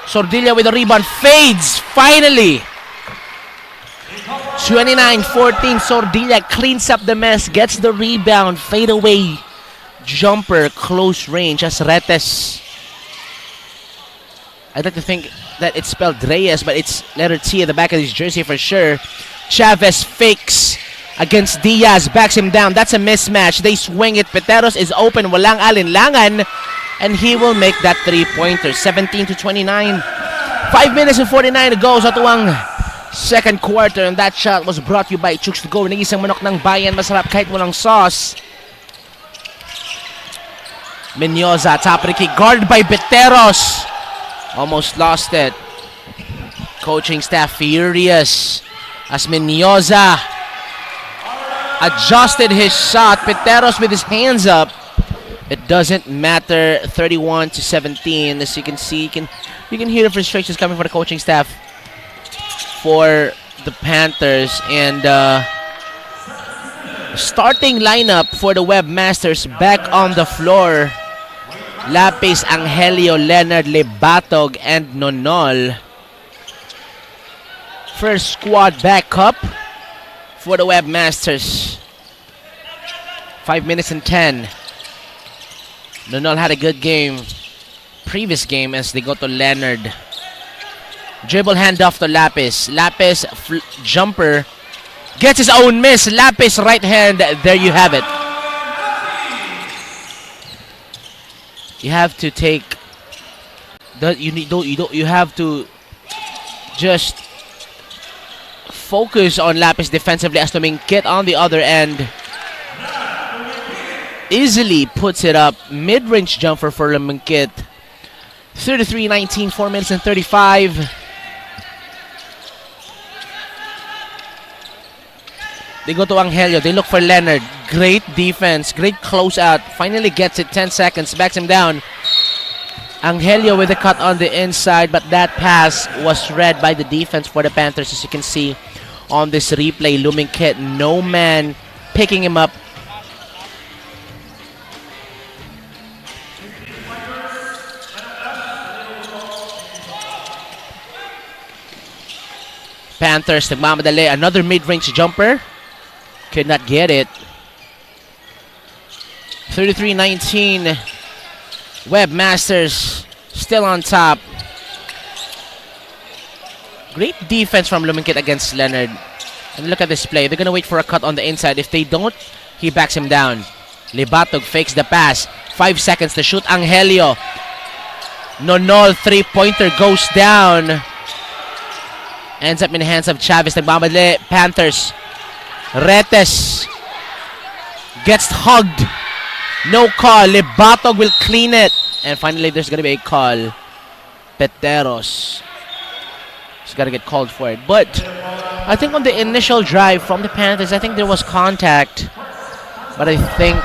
Sordilia with the rebound, fades, finally. 29-14, Sordilia cleans up the mess, gets the rebound, fade away. Jumper, close range as Retes. I'd like to think that it's spelled Reyes, but it's letter T at the back of his jersey for sure. Chavez fakes against Diaz, backs him down. That's a mismatch. They swing it. Peteros is open, walang alinlangan. And he will make that three-pointer. 17 to 29. 5 minutes and 49 to go sa tuwang second quarter. And that shot was brought to you by 𝐁𝐨𝐲𝐬 manok ng bayan. Masarap kahit walang sauce. Mendoza, top of the key. Guarded by Peteros. Almost lost it. Coaching staff furious. As Mendoza adjusted his shot. Peteros with his hands up. It doesn't matter. 31 to 17. As you can see, you can hear the frustrations coming from the coaching staff. for the Panthers, and starting lineup for the Webmasters back on the floor. Lapis, Angelio, Leonard, Lebatog, and Nonol. First squad backup for the Webmasters. 5 minutes and 10. Nonol had a good game. Previous game as they go to Leonard. Dribble handoff to Lapis. Lapis jumper. Gets his own miss. Lapis right hand. There you have it. You have to take that. You have to just focus on Lapis defensively as Lumingkit on the other end easily puts it up. Mid-range jumper for Lumingkit. 33-19, 4 minutes and 35. They go to Angelio. They look for Leonard. Great defense. Great closeout. Finally gets it. 10 seconds. Backs him down. Angelio with a cut on the inside, but that pass was read by the defense for the Panthers, as you can see on this replay. Lumingkit, no man picking him up. Panthers, nagmamadali. Another mid-range jumper. Could not get it. 33-19. Webmasters still on top. Great defense from Lumingkit against Leonard. And look at this play. They're going to wait for a cut on the inside. If they don't, he backs him down. Lebatog fakes the pass. 5 seconds to shoot. Angelio. Nonol, three-pointer goes down. Ends up in the hands of Chavez. Nagmamadali. Panthers. Retes gets hugged. No call. Lebatog will clean it. And finally, there's going to be a call. Peteros. He's got to get called for it. But I think on the initial drive from the Panthers, I think there was contact. But I think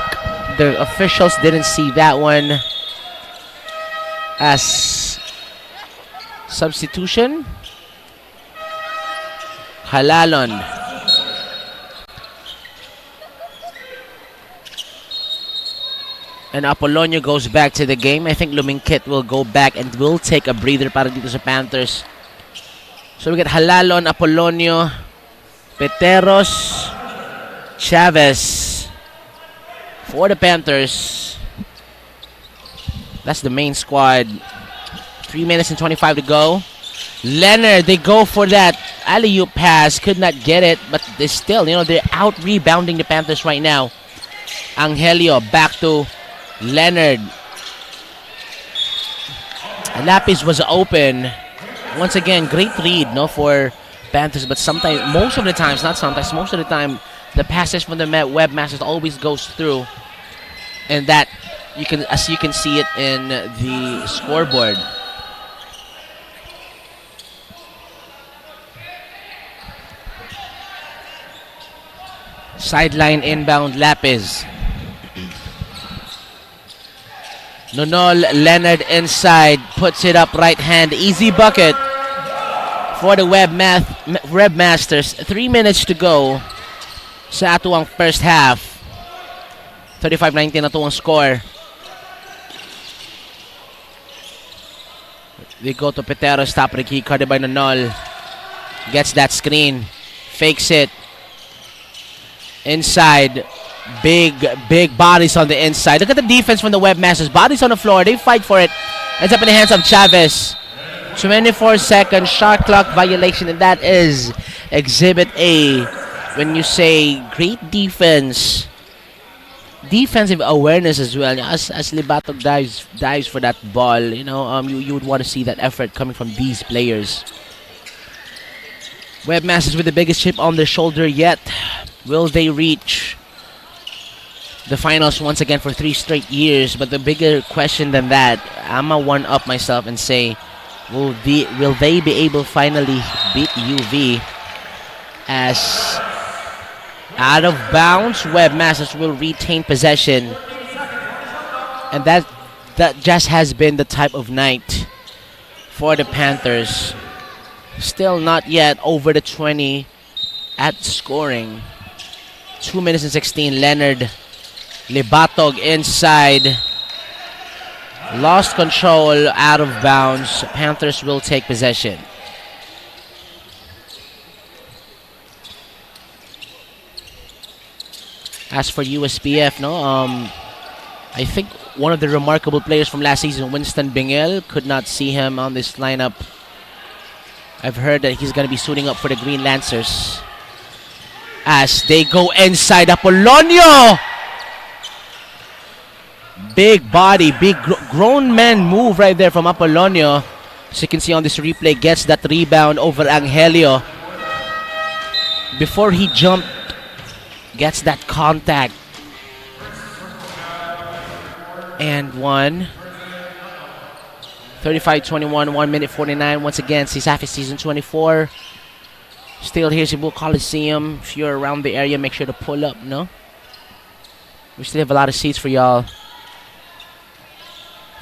the officials didn't see that one as substitution. Halalon. And Apolonio goes back to the game. I think Lumingkit will go back and will take a breather para dito sa Panthers. So we get Halalon, Apolonio, Peteros, Chavez for the Panthers. That's the main squad. 3 minutes and 25 to go. Leonard, they go for that alley-oop pass. Could not get it, but they still, they're out-rebounding the Panthers right now. Angelio back to Leonard. Lapis was open. Once again, great read, for Panthers, but sometimes, most of the times, not sometimes, most of the time, the passes from the Webmasters always goes through. And that, as you can see it in the scoreboard. Sideline inbound, Lapis. Nonol, Leonard inside, puts it up right hand. Easy bucket for the Webmasters. 3 minutes to go sa atuang first half. 35-19 atuang score. They go to Peteros, top Ricky, carded by Nonol. Gets that screen, fakes it. Inside, big bodies on the inside. Look at the defense from the Webmasters. Bodies on the floor. They fight for it. Ends up in the hands of Chavez. 24-second shot clock violation, and that is Exhibit A. When you say great defense, defensive awareness as well. As Lebatog dives for that ball, you would want to see that effort coming from these players. Webmasters with the biggest chip on their shoulder yet. Will they reach the finals once again for 3 straight years? But the bigger question than that, I'm going to one-up myself and say, will they be able to finally beat UV? As out of bounds, Webmasters will retain possession. And that just has been the type of night for the Panthers. Still not yet over the 20 at scoring. 2 minutes and 16. Leonard Libatog inside. Lost control, out of bounds. Panthers will take possession. As for USPF, I think one of the remarkable players from last season, Winston Bingel, could not see him on this lineup. I've heard that he's going to be suiting up for the Green Lancers. As they go inside, Apolonio! Big body, big grown man move right there from Apolonio. As you can see on this replay, gets that rebound over Angelio. Before he jumped, gets that contact. And one. 35-21, 1 minute 49. Once again, CSAFI Season 24. Still here, Cebu Coliseum. If you're around the area, make sure to pull up, no? We still have a lot of seats for y'all.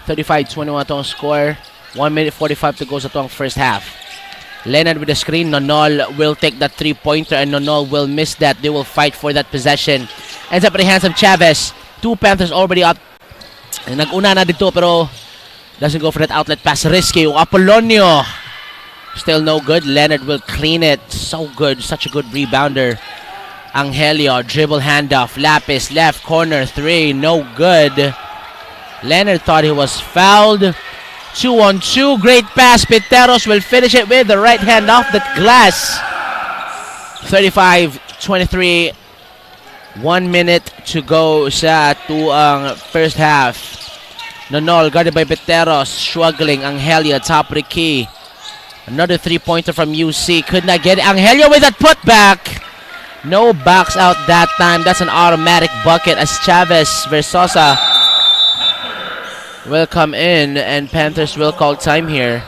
35-21 itong score. 1 minute 45 to go sa itong first half. Leonard with the screen. Nonol will take that three-pointer and Nonol will miss that. They will fight for that possession. Ends up in the hands of Chavez. Two Panthers already up. Nag-una na dito pero doesn't go for that outlet pass. Risky. Apolonio. Still no good. Leonard will clean it. So good. Such a good rebounder. Angelio. Dribble handoff. Lapis. Left corner. Three. No good. Leonard thought he was fouled. 2-on-2. Great pass. Piteros will finish it with the right hand off the glass. 35-23. 1 minute to go sa tuang first half. Nonol guarded by Piteros. Struggling. Angelio. Top Ricky. Another three-pointer from UC. Could not get it. Angelio with that putback. No backs out that time. That's an automatic bucket as Chavez Versosa will come in and Panthers will call time here.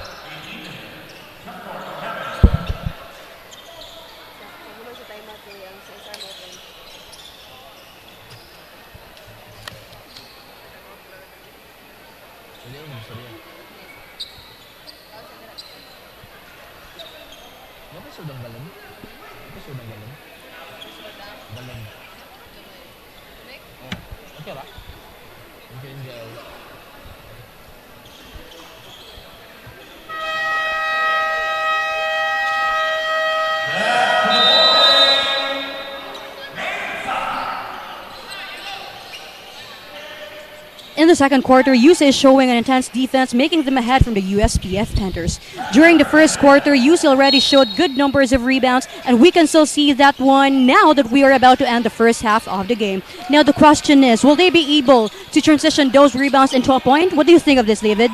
In the second quarter, UC is showing an intense defense, making them ahead from the USPF Panthers. During the first quarter, UC already showed good numbers of rebounds, and we can still see that one now that we are about to end the first half of the game. Now the question is, will they be able to transition those rebounds into a point? What do you think of this, David?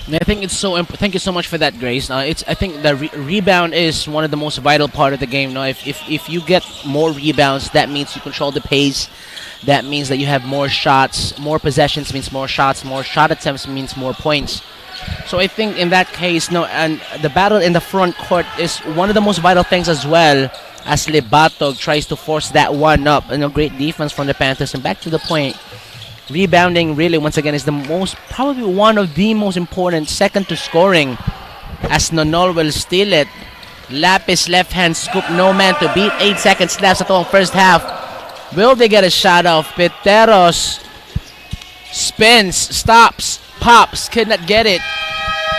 I think it's so. Thank you so much for that, Grace. I think the rebound is one of the most vital part of the game. Now, if you get more rebounds, that means you control the pace. That means that you have more shots. More possessions means more shots. More shot attempts means more points. So I think in that case, and the battle in the front court is one of the most vital things as well. As Libatog tries to force that one up, great defense from the Panthers. And back to the point. Rebounding really once again is probably one of the most important, second to scoring, as Nonol will steal it. Lapis left hand scoop, no man to beat. 8 seconds left at the first half. Will they get a shot off? Piteros spins, stops, pops, could not get it,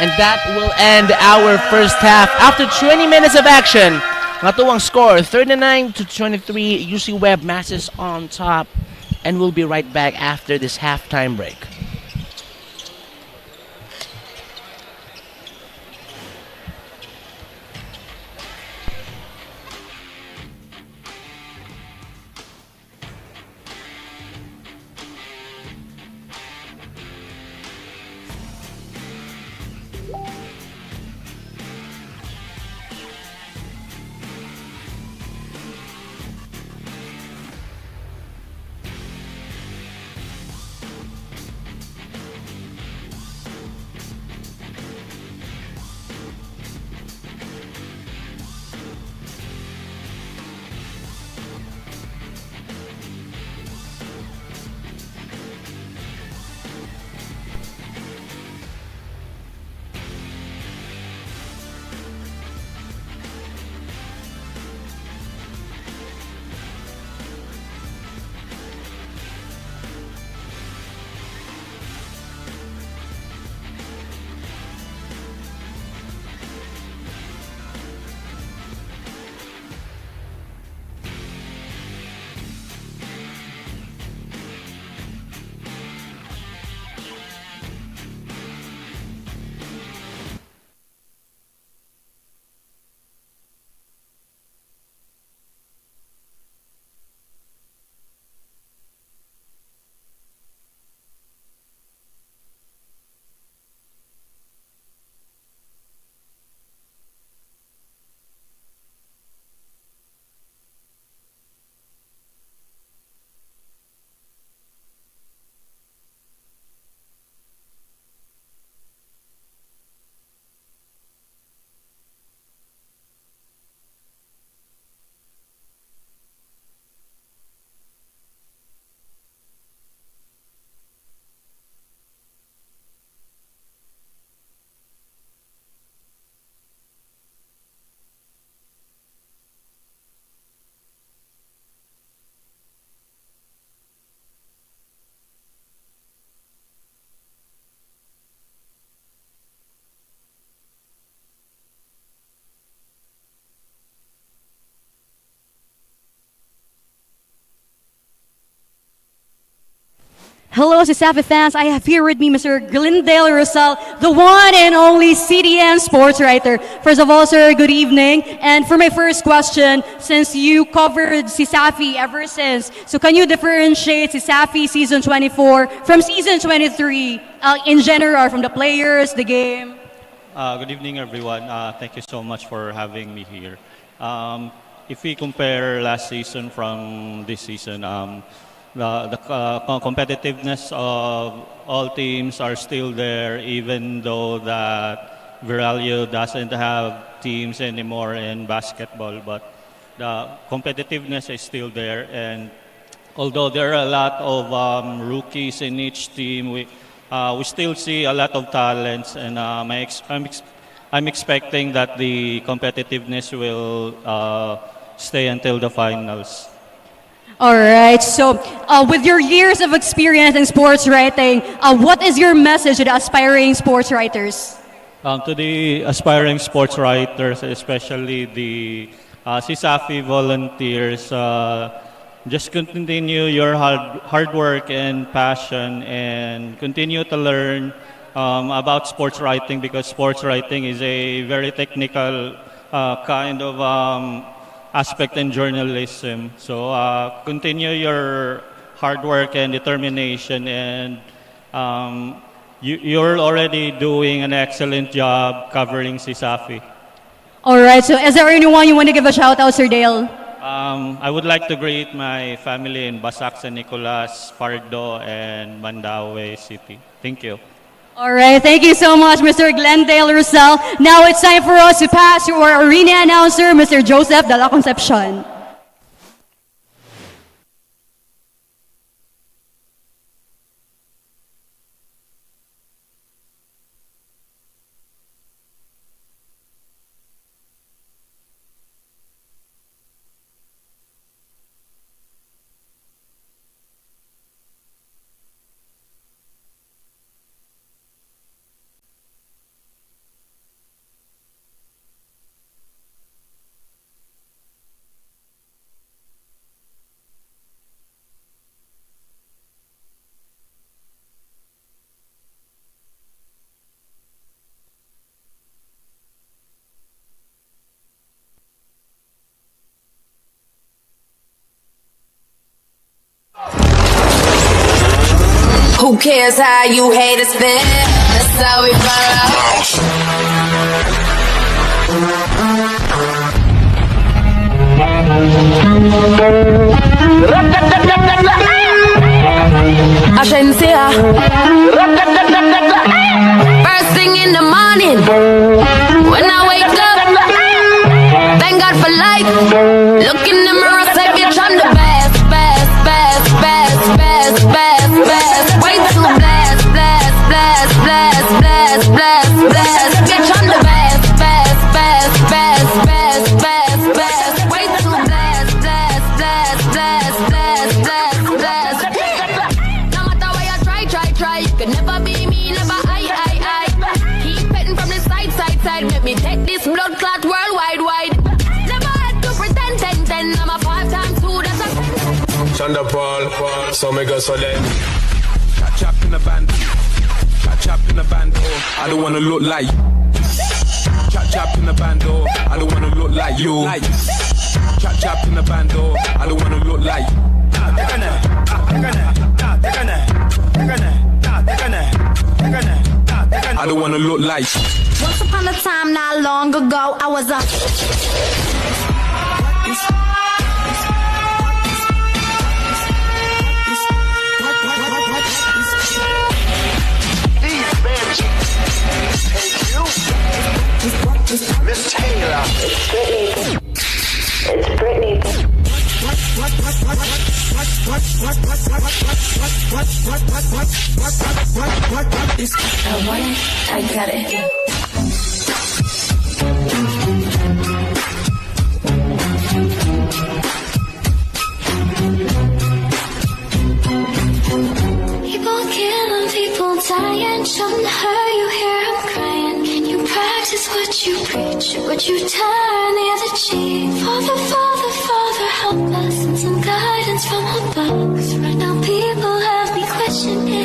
and that will end our first half after 20 minutes of action. Natuwang score 39-23. UC Web Masses on top. And we'll be right back after this halftime break. Hello, CSAFI fans. I have here with me Mr. Glendale Rosal, the one and only CDN sports writer. First of all, sir, good evening. And for my first question, since you covered CSAFI ever since, so can you differentiate CSAFI season 24 from season 23 in general, from the players, the game? Good evening, everyone. Thank you so much for having me here. If we compare last season from this season, the competitiveness of all teams are still there, even though that Viralio doesn't have teams anymore in basketball. But the competitiveness is still there, and although there are a lot of rookies in each team, we still see a lot of talents, and I'm expecting that the competitiveness will stay until the finals. All right. So, with your years of experience in sports writing, what is your message to the aspiring sports writers? To the aspiring sports writers, especially the CSAFI volunteers, just continue your hard work and passion, and continue to learn about sports writing, because sports writing is a very technical kind of aspect in journalism. So continue your hard work and determination, and you're already doing an excellent job covering CSAFI. All right. So, is there anyone you want to give a shout out, Sir Dale? I would like to greet my family in Basak, San Nicolas, Pardo, and Mandaue City. Thank you. All right, thank you so much, Mr. Glendale Rosal. Now it's time for us to pass to our arena announcer, Mr. Joseph de la Concepcion. Who cares how you hate us, man? That's how we Agencia. First thing in the morning, when I wake up, thank God for life. Look in the mirror, say, bitch, I'm the best, best, best, best, best, best, best. Way too blessed, blessed, blessed, blessed, blessed, blessed, blessed. Bitch, I'm the best, best, best, best, best, best, best. Way too blessed, blessed, blessed, blessed, blessed, blessed, blessed. No matter where you try, you can never be me, never I. Keep petting from the side, make me take this blood clot worldwide, wide. Never had to pretend, I'm a 5 times 2, that's a Shonda Paul, so me go so then. Chop in the band, chop in the band, oh, I don't wanna look like you. Chop in the band, oh, I don't wanna look like you. Chop in the band, oh, I don't wanna look like you. I don't wanna look like you. Once upon a time, not long ago, I was a Miss Taylor. It's Britney. I want it, I got it. People killing, people dying, shouldn't hurt you, hear them crying. Can you practice what you preach? Would you turn the other cheek? Father, Father, Father, help us, and some guidance from above. 'Cause right now people have me questioning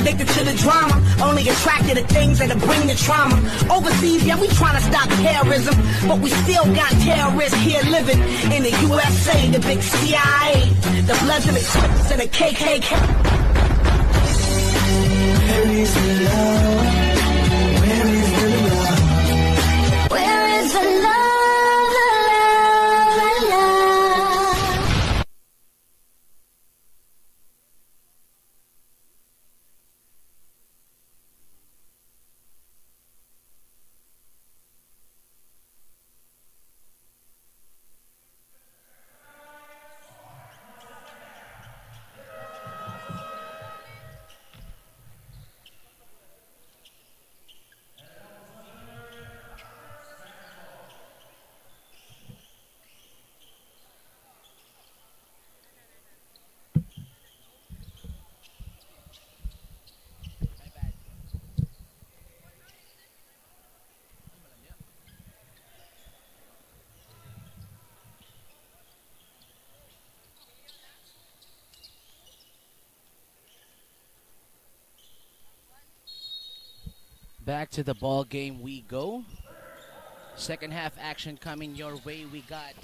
addicted to the drama, only attracted to things that'll bring the trauma. Overseas, yeah, we trying to stop terrorism, but we still got terrorists here living in the USA, the big CIA, the Bloods and the Crips and the KKK. Where is the love? Where is the love? Where is the love, the love, the love? Back to the ball game we go. Second half action coming your way. We got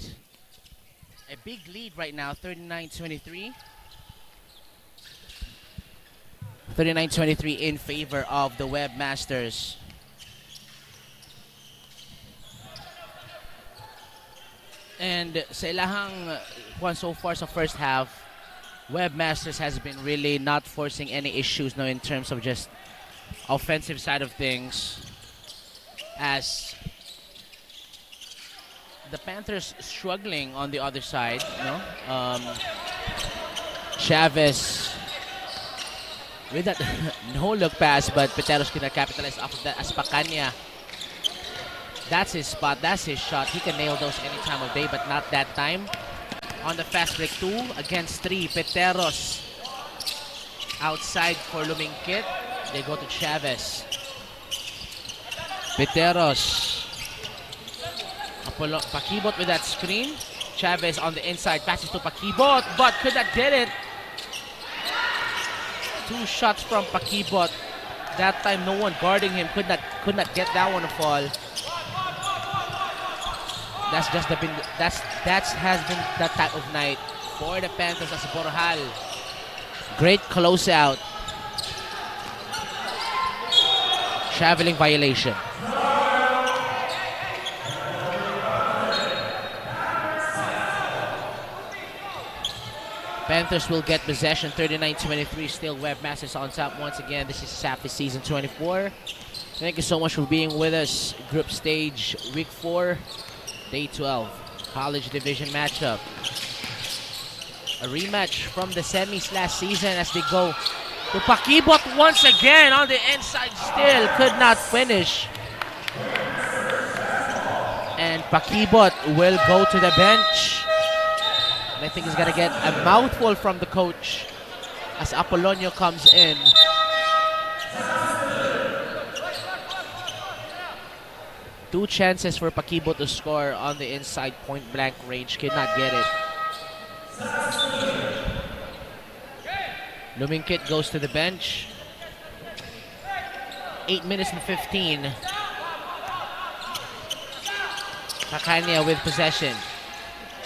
a big lead right now, 39-23. 39-23 in favor of the Webmasters. And sa ilahang so far sa first half, Webmasters has been really not forcing any issues in terms of just offensive side of things, as the Panthers struggling on the other side. Chavez with that no-look pass, but Piteros could not capitalize off of that. As Pacania, that's his spot, that's his shot. He can nail those any time of day, but not that time. On the fast break, 2 against 3. Piteros outside for Luminkit. They go to Chavez. Piteros. Pakibot with that screen. Chavez on the inside. Passes to Pakibot, but could not get it. 2 shots from Pakibot. That time no one guarding him. Could not get that one to fall. That has been that type of night for the Panthers as Borjal. Great closeout. Traveling violation. Panthers will get possession, 39-23. Still Webmasters on top once again. This is SAFI Season 24. Thank you so much for being with us. Group stage, Week 4, Day 12. College Division matchup. A rematch from the semis last season as they go to Pakibot once again on the inside, still could not finish. And Pakibot will go to the bench. And I think he's going to get a mouthful from the coach as Apollonio comes in. Two chances for Pakibot to score on the inside point blank range. Could not get it. Luminkit goes to the bench. 8 minutes and 15. Pacania with possession.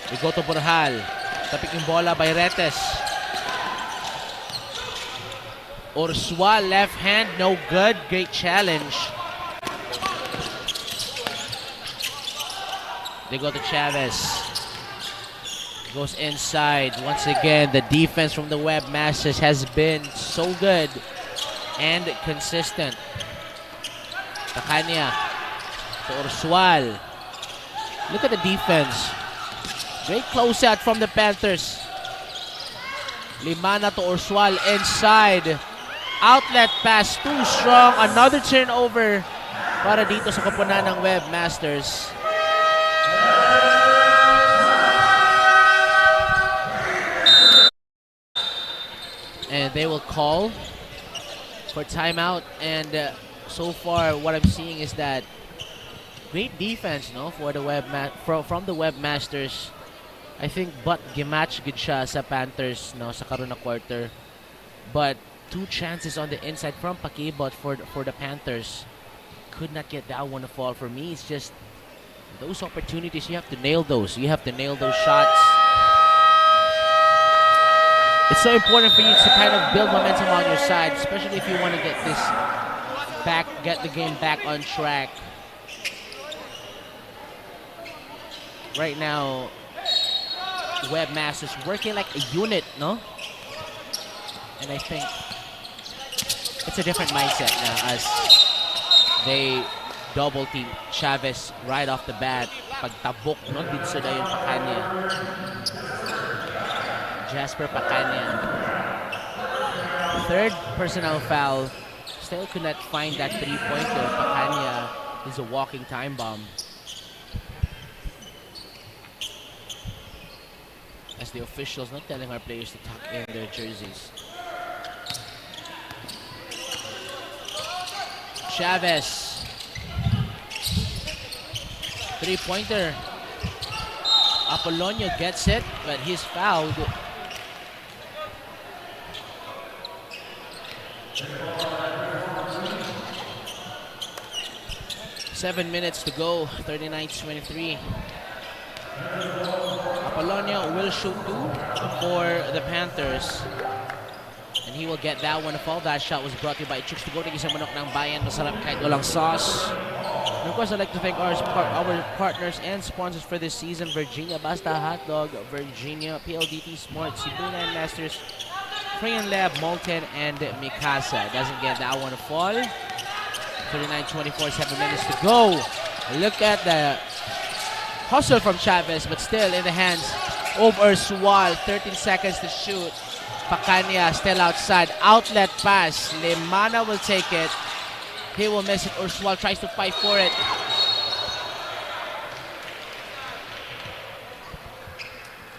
We go to Borjal. Tapik yung bola by Retes. Ursua left hand, no good. Great challenge. They go to Chavez. Goes inside. Once again, the defense from the Webmasters has been so good and consistent. Pacania to Ursual. Look at the defense. Great closeout from the Panthers. Limana to Ursual inside. Outlet pass, too strong. Another turnover para dito sa koponan ng Webmasters. And they will call for timeout. And so far, what I'm seeing is that great defense, for the from the Webmasters. I think but gimatch good siya sa Panthers, sa karon na quarter. But 2 chances on the inside from Pakibot for the Panthers. Could not get that one to fall. For me, it's just those opportunities, you have to nail those. You have to nail those shots. It's so important for you to kind of build momentum on your side, especially if you want to get this back, get the game back on track. Right now, Webmasters working like a unit, no? And I think it's a different mindset now as they double team Chavez right off the bat. Pagtabok, no? Dito na yung Pakanya. Jasper Pakanya. Third personal foul. Still could not find that 3-pointer. Pakanya is a walking time bomb. As the officials not telling our players to tuck in their jerseys. Chavez. 3-pointer. Apolonio gets it, but he's fouled. Seven minutes to go, 39-23. Apolonio will shoot 2 for the Panthers. And he will get that one to fall. That shot was brought to you by Chooks to go. Naging sa manok ng bayan. Masarap kahit walang sauce. And of course, I'd like to thank our partners and sponsors for this season. Virginia Basta Hotdog, Virginia PLDT Smart, Cebu Masters, Korean Lab, Molten, and Mikasa. Doesn't get that one to fall. 39-24, 7 minutes to go. Look at the hustle from Chavez, but still in the hands of Urswal. 13 seconds to shoot. Pakanya still outside. Outlet pass. Limana will take it. He will miss it. Urswal tries to fight for it.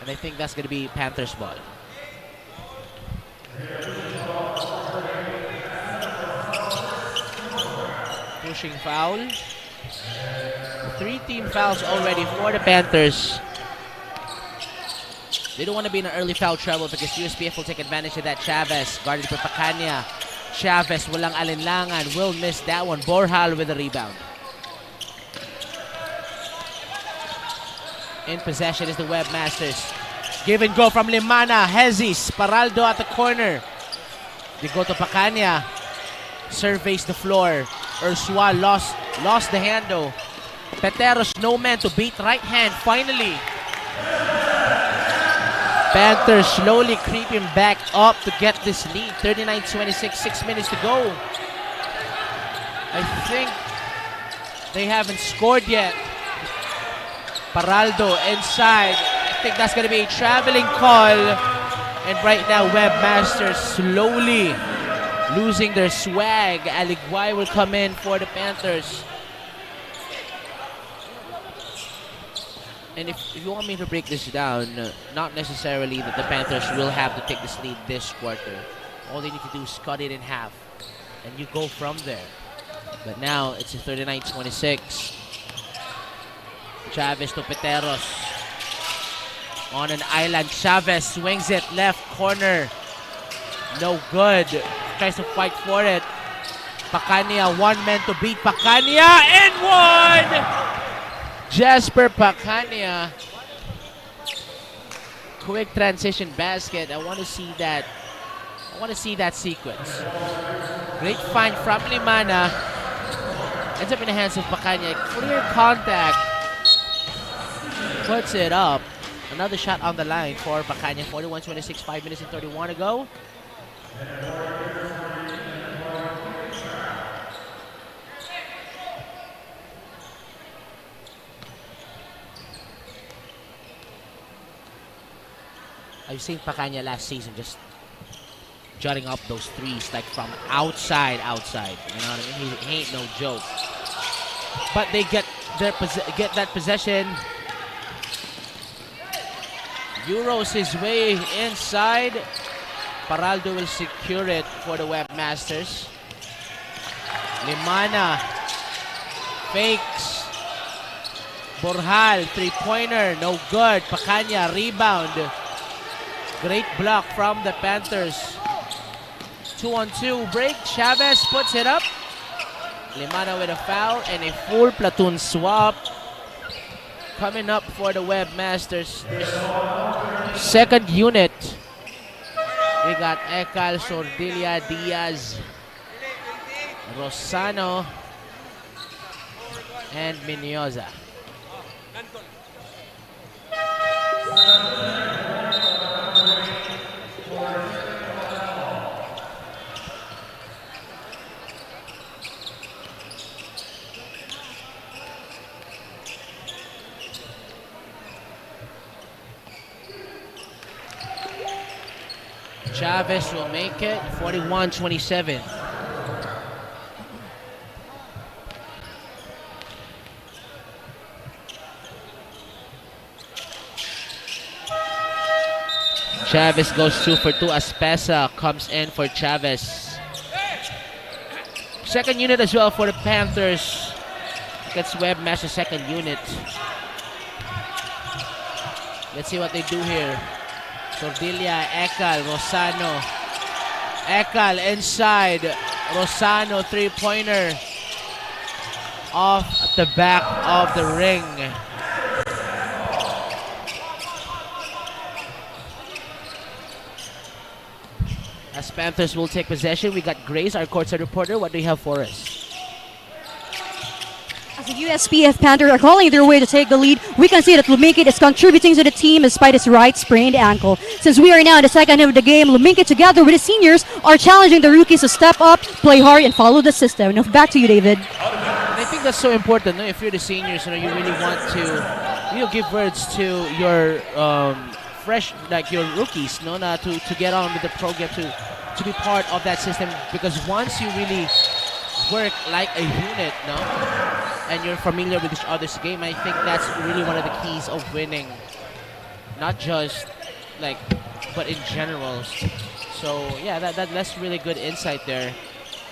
And I think that's going to be Panthers ball. Pushing foul. 3 team fouls already for the Panthers. They don't want to be in an early foul trouble because USPF will take advantage of that. Chavez, guarded by Pakanya. Chavez, walang alinlangan, will miss that one. Borjal with the rebound. In possession is the Webmasters. Give and go from Limana. Hezis, Paraldo at the corner. They go to Pakanya. Surveys the floor. Ursua lost the handle. Peteros, no man to beat. Right hand, finally. Panthers slowly creeping back up to get this lead. 39-26, 6 minutes to go. I think they haven't scored yet. Paraldo inside. I think that's going to be a traveling call. And right now, Webmasters slowly losing their swag. Aligway will come in for the Panthers. And if you want me to break this down, not necessarily that the Panthers will have to take this lead this quarter. All they need to do is cut it in half. And you go from there. But now, it's a 39-26. Chavez to Peteros. On an island, Chavez swings it left corner. No good. Tries to fight for it. Pakanya, one man to beat. Pakanya, and one! Jasper Pakanya. Quick transition basket. I want to see that. I want to see that sequence. Great find from Limana. Ends up in the hands of Pakanya. Clear contact. Puts it up. Another shot on the line for Pakanya. 41-26, 5 minutes and 31 to go. I've seen Pakanya last season just jutting up those threes like from outside. You know what I mean? He ain't no joke. But they get that possession. Euros his way inside. Paraldo will secure it for the Webmasters. Limana fakes. Borjal, three-pointer, no good. Pakanya, rebound. Great block from the Panthers. 2-on-2 break. Chavez puts it up. Limana with a foul and a full platoon swap. Coming up for the Webmasters. Second unit. We got Ekal, Sordilia, Diaz, Rosano, and Minyoza. Chavez will make it 41-27. Chavez goes 2 for 2 as Pesa comes in for Chavez. Second unit as well for the Panthers. Gets Webmaster second unit. Let's see what they do here. Sordilia, Ekal, Rosano. Ekal inside. Rosano, three-pointer. Off the back of the ring. As Panthers will take possession, we got Grace, our courtside reporter. What do you have for us? As the USPF Panthers are calling their way to take the lead, we can see that Luminkit is contributing to the team despite his right sprained ankle. Since we are now in the second half of the game, Luminkit together with the seniors are challenging the rookies to step up, play hard, and follow the system. Now back to you, David. And I think that's so important. No? If you're the seniors, you really want to give words to your fresh, like your rookies, to get on with the program, to be part of that system. Because once you really work like a unit, and you're familiar with each other's game, I think that's really one of the keys of winning. Not just but in general. So yeah, that's really good insight there.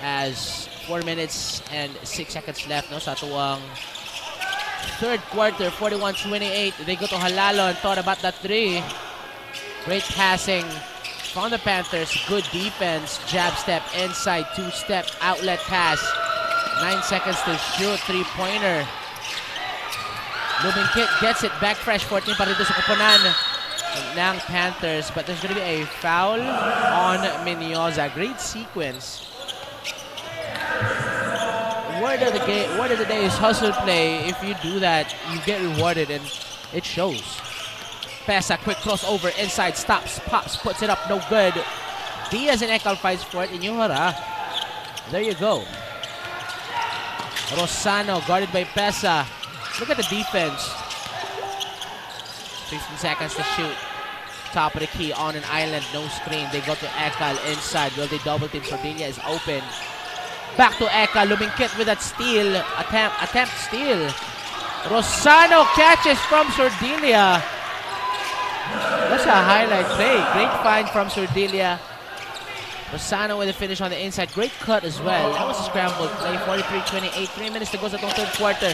As 4 minutes and 6 seconds left, sa tuwang third quarter, 41-28. They go to Halalo and thought about that three. Great passing from the Panthers. Good defense. Jab step inside, two-step outlet pass. 9 seconds to shoot, three-pointer. Luminkit gets it back fresh, 14 pa rin sa kupunan ng Panthers. But there's going to be a foul on Minyoza. Great sequence. Word of the day is hustle play. If you do that, you get rewarded, and it shows. Pesa, quick crossover, inside, stops, pops, puts it up, no good. Diaz and Ekal fights for it, Inuhara. There you go. Rosano, guarded by Pesa. Look at the defense. 15 seconds to shoot. Top of the key on an island, no screen. They go to Ekal inside. Will they double team? Sordilia is open. Back to Ekal. Luminkit with that steal. Attempt steal. Rosano catches from Sordilia. That's a highlight play. Great find from Sordilia. Rosano with a finish on the inside. Great cut as well. That was a scrambled play. 43-28. 3 minutes to go sa third quarter.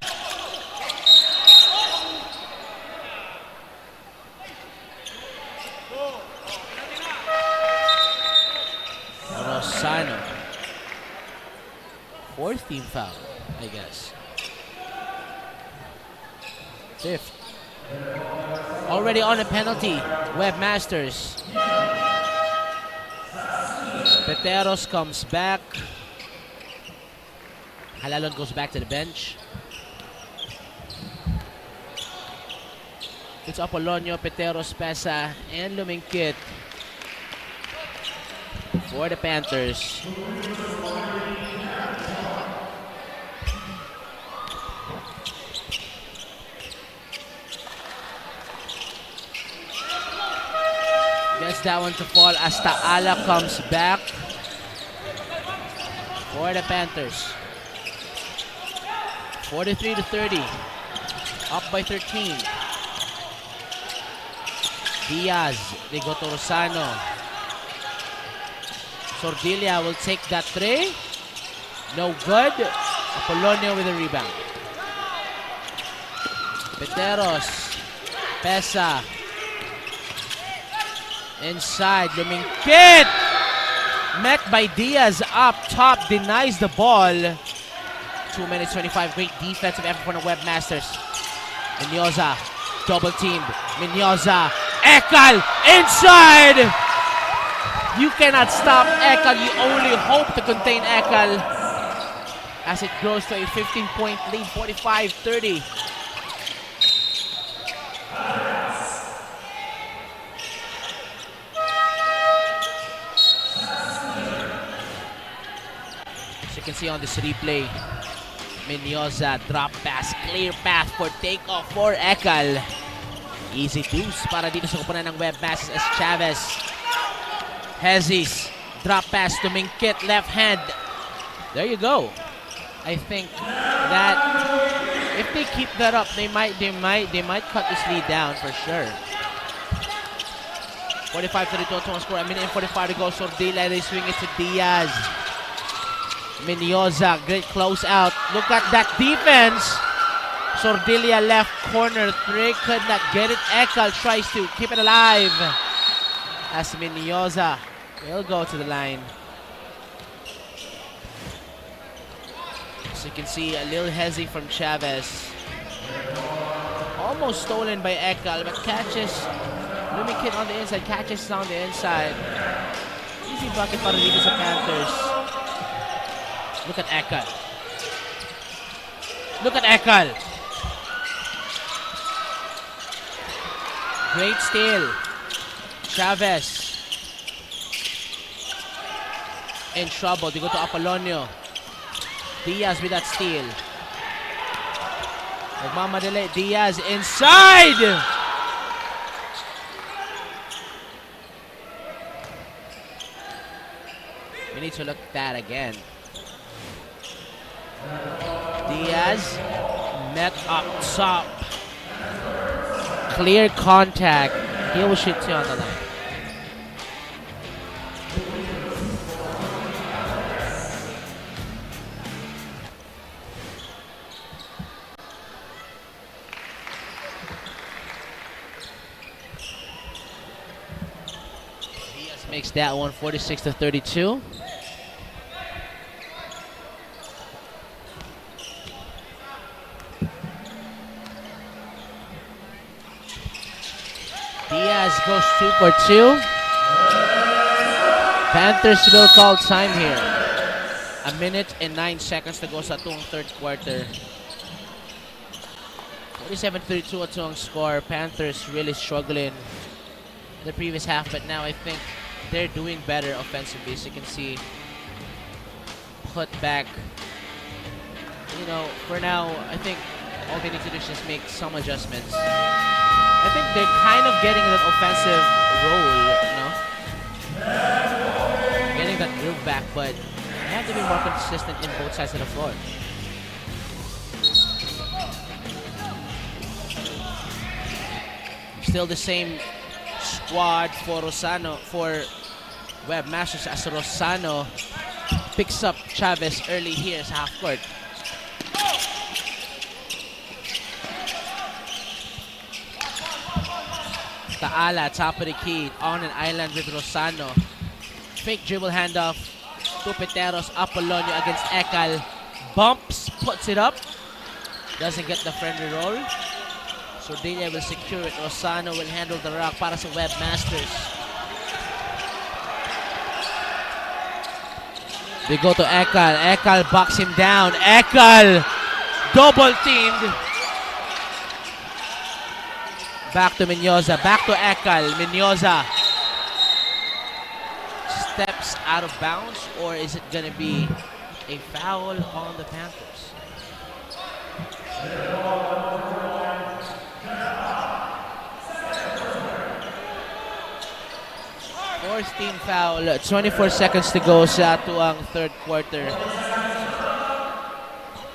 Rosano. Fourth team foul, I guess. Fifth. Already on a penalty. Webmasters. Peteros comes back. Halalon goes back to the bench. It's Apolonio, Peteros, Pesa, and Luminkit for the Panthers. Gets that one to fall as Taala comes back for the Panthers. 43-30. Up by 13. Diaz. They go to Rosano. Sordilia will take that three. No good. Apolonio with a rebound. Peteros. Pesa. Inside, Luminkit! met by Diaz up top, denies the ball. 2 minutes 25, great defensive effort from the Webmasters. Menyoza, double teamed. Menyoza, Ekal, inside! You cannot stop Ekal, you only hope to contain Ekal. As it grows to a 15-point lead, 45-30. As you can see on this replay, Menyoza drop pass, clear path for takeoff for Ekal. Easy deuce para dito sa kupunan ng Webmasters as Chavez. Hezis, drop pass to Mingkit, left hand. There you go. I think that if they keep that up, they might cut this lead down for sure. 45-32 to score. A minute and 45 to go. Sordilla, they swing it to Diaz. Menyoza, great close out. Look at that defense. Sordilla left corner. Three could not get it. Ekal tries to keep it alive. As Menyoza will go to the line. So you can see a little hezzy from Chavez. Almost stolen by Ekal, but catches. Lumikit on the inside, catches on the inside. Easy bucket para dito sa Panthers. Look at Ekal. Look at Ekal. Great steal. Chavez. In trouble. They go to Apolonio. Diaz with that steal. Nagmamadali. Diaz inside! We need to look at that again. Diaz met up top. Clear contact. He will shoot you on the line. Diaz makes that one 46-32. Diaz goes 2 for 2. Panthers will call time here. A minute and 9 seconds to go sa itong third quarter. 47-32 itong score. Panthers really struggling the previous half, but now I think they're doing better offensively. So you can see put back. You know, for now, I think all they need to do is just make some adjustments. I think they're kind of getting that offensive role, you know? Getting that groove back, but they have to be more consistent in both sides of the floor. Still the same squad for Rosano, for Webmasters, as Rosano picks up Chavez early here as half court. Taala, top of the key, on an island with Rosano. Fake dribble handoff to Peteros. Apolonio against Ekal. Bumps, puts it up. Doesn't get the friendly roll. Sordilla will secure it. Rosano will handle the rock para sa Webmasters. They go to Ekal. Ekal backs him down. Ekal double teamed. Back to Menyoza, back to Ekal. Menyoza steps out of bounds, or is it going to be a foul on the Panthers? Fourth team foul, 24 seconds to go sa tuang third quarter.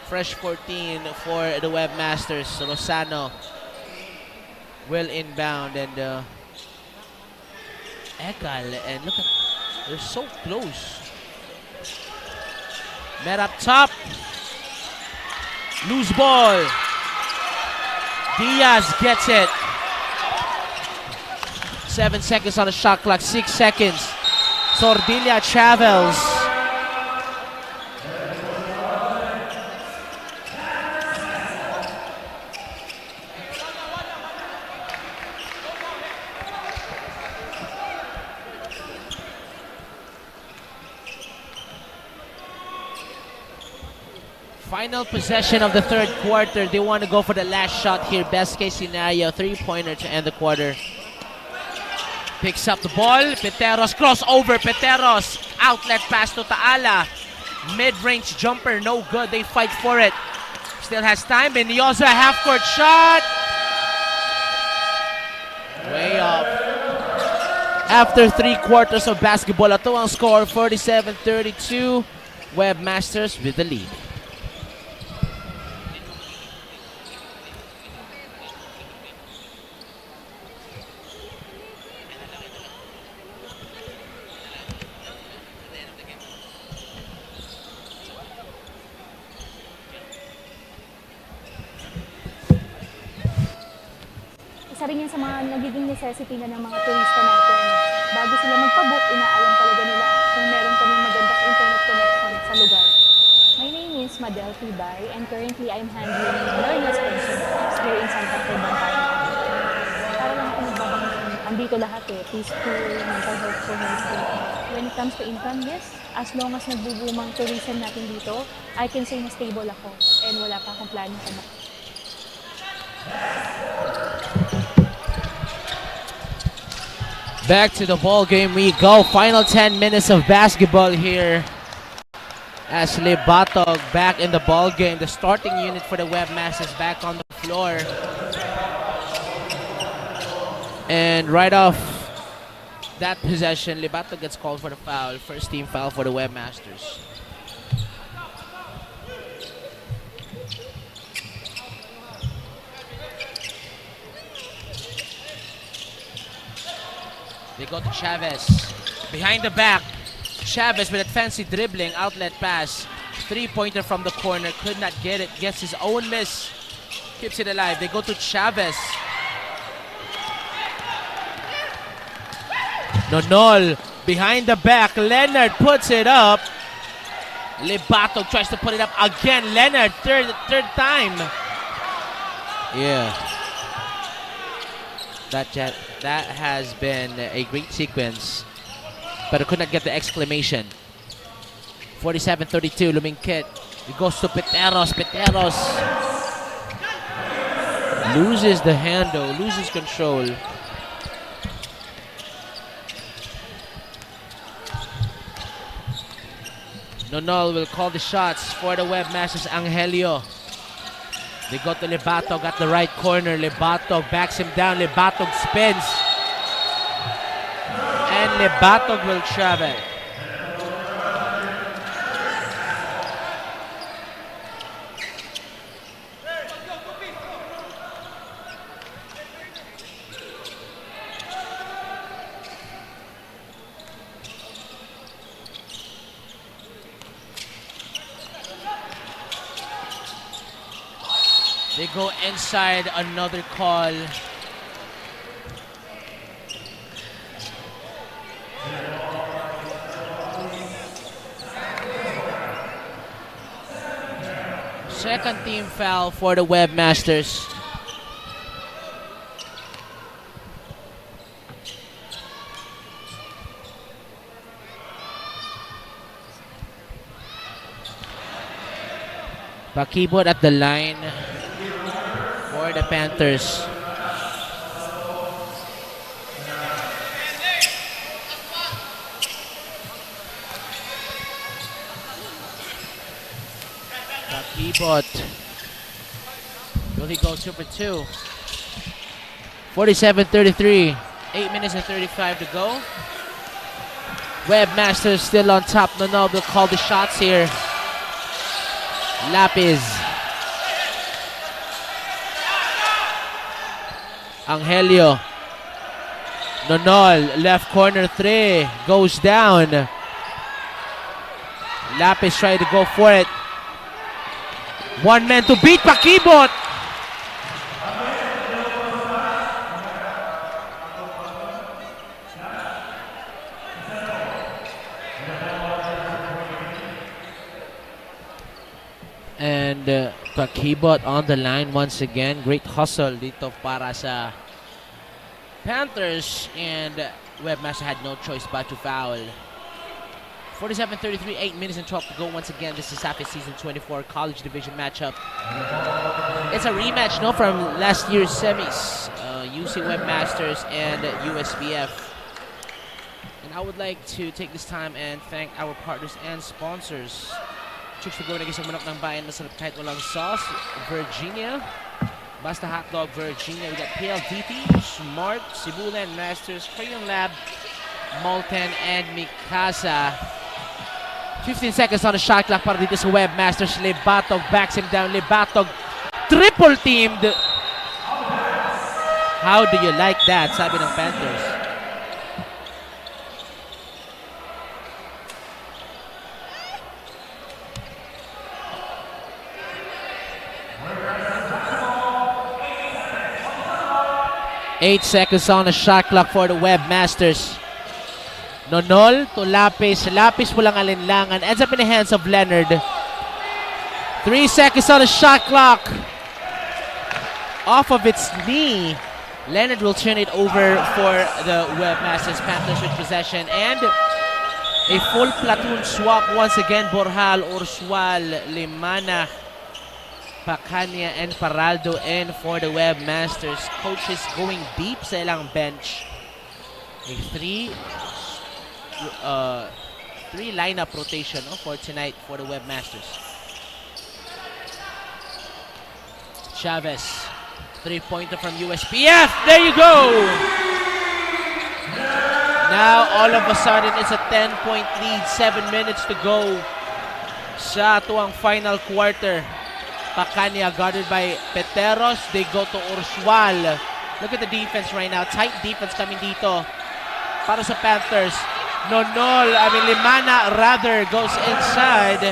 Fresh 14 for the Webmasters. Rosano will inbound, and Ekal, and look at, they're so close. Met up top. Loose ball. Diaz gets it. 7 seconds on the shot clock. 6 seconds. Sordilla Chavez. Final possession of the third quarter. They want to go for the last shot here. Best case scenario, 3-pointer to end the quarter. Picks up the ball. Peteros crossover. Peteros outlet pass to Taala. Mid-range jumper, no good. They fight for it. Still has time. Benioza half-court shot. Way off. After 3 quarters of basketball, ito ang score, 47-32. Webmasters with the lead. Isa rin yan sa mga nagiging necessity na ng mga turista natin. Bago sila magpabook, inaalam talaga nila kung meron kaming magandang internet connection sa lugar. My name is Madel Tibay and currently I'm handling learners programs here in Santa Fe, Bantay. Para lang ako nagbabangin, andito lahat peaceful, mental health for healthy. When it comes to income, yes, as long as nagbubumang tourism natin dito, I can say na stable ako and wala pa akong planning sa mga. Back to the ball game we go. Final 10 minutes of basketball here. As Libatog back in the ball game. The starting unit for the Webmasters back on the floor. And right off that possession, Libatog gets called for the foul. First team foul for the Webmasters. They go to Chavez. Behind the back. Chavez with a fancy dribbling outlet pass. 3-pointer from the corner. Could not get it. Gets his own miss. Keeps it alive. They go to Chavez. Nonol. Behind the back. Leonard puts it up. Libatog tries to put it up again. Leonard, third time. Yeah. That has been a great sequence, but it could not get the exclamation. 47-32, Lumingkit. It goes to Peteros. Peteros loses the handle, loses control. Nonol will call the shots for the Webmasters. Angelio. They go to Libatog at the right corner. Libatog backs him down. Libatog spins. And Libatog will travel. They go inside, another call. Second team foul for the Webmasters. Pakibot at the line for the Panthers. Pakibot. Will he go 2 for 2? 47-33. 8 minutes and 35 to go. Webmasters still on top. No, they'll call the shots here. Lapis. Angelio. Nonol, left corner 3. Goes down. Lapis tried to go for it. One man to beat Pakibot. Kakibot on the line once again. Great hustle dito para sa Panthers, and Webmaster had no choice but to foul. 47-33, 8 minutes and 12 to go. Once again, this is SAFE Season 24 College Division matchup. It's a rematch, no, from last year's semis, UC Webmasters and USPF. And I would like to take this time and thank our partners and sponsors. Chicks to go nag-isang manok ng bayan, masarap kahit walang sauce. Virginia, Basta Hotdog Virginia. We got PLDT, Smart, Cebulan Masters, Crayon Lab, Molten, and Mikasa. 15 seconds on the shot clock para dito sa Webmasters. Lebatog backs him down. Lebatog triple teamed. How do you like that? Sabi ng Panthers. Eight seconds on the shot clock for the Webmasters. Nonol to Lapis. Lapis walang alinlangan. Ends up in the hands of Leonard. 3 seconds on the shot clock. Off of its knee. Leonard will turn it over for the Webmasters. Panthers with possession. And a full platoon swap once again. Borjal, Ursual, Limana, Pacania, and Paraldo in for the Webmasters. Coaches going deep sa ilang bench. A three lineup rotation for tonight for the Webmasters. Chavez, 3-pointer from USPF. There you go. Now all of a sudden it's a 10-point lead. 7 minutes to go sa tuwang final quarter. Pacania guarded by Peteros. They go to Ursual. Look at the defense right now. Tight defense coming dito para sa Panthers. Limana rather goes inside.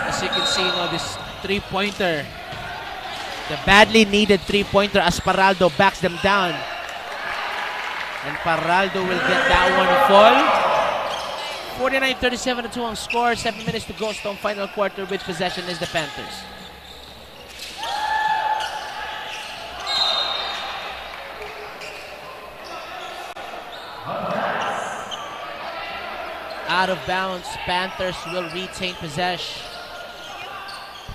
As you can see, this three-pointer, the badly needed three-pointer, as Paraldo backs them down. And Paraldo will get that one to fall. 49-37 on score. 7 minutes to go. Stone final quarter with possession is the Panthers. Out of bounds. Panthers will retain possession.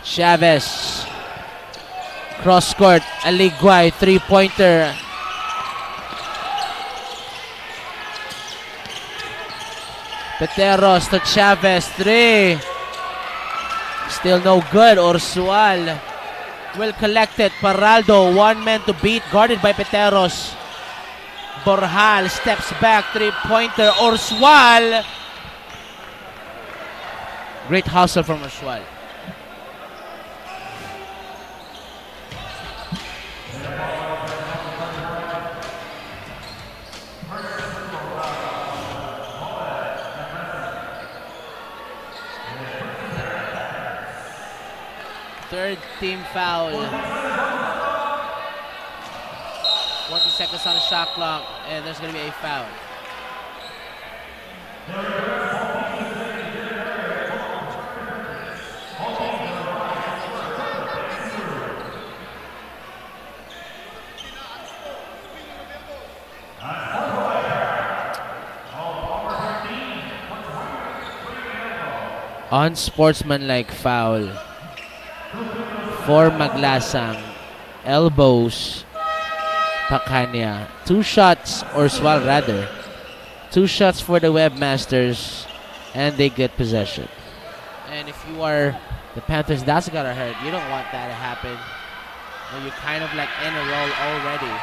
Chavez. Cross court. Aliguay. 3-pointer. Peteros to Chavez. 3. Still no good. Ursual will collect it. Paraldo. One man to beat. Guarded by Peteros. Borjal steps back. 3-pointer. Ursual. Great hustle from Ursual. Third team foul. 40 seconds on the shot clock, and there's going to be a foul. Unsportsmanlike foul for Maglasang. Elbows Pacania. 2 shots, or Ursual rather. 2 shots for the Webmasters, and they get possession. And if you are the Panthers, that's gotta hurt. You don't want that to happen. You're kind of like in a roll already.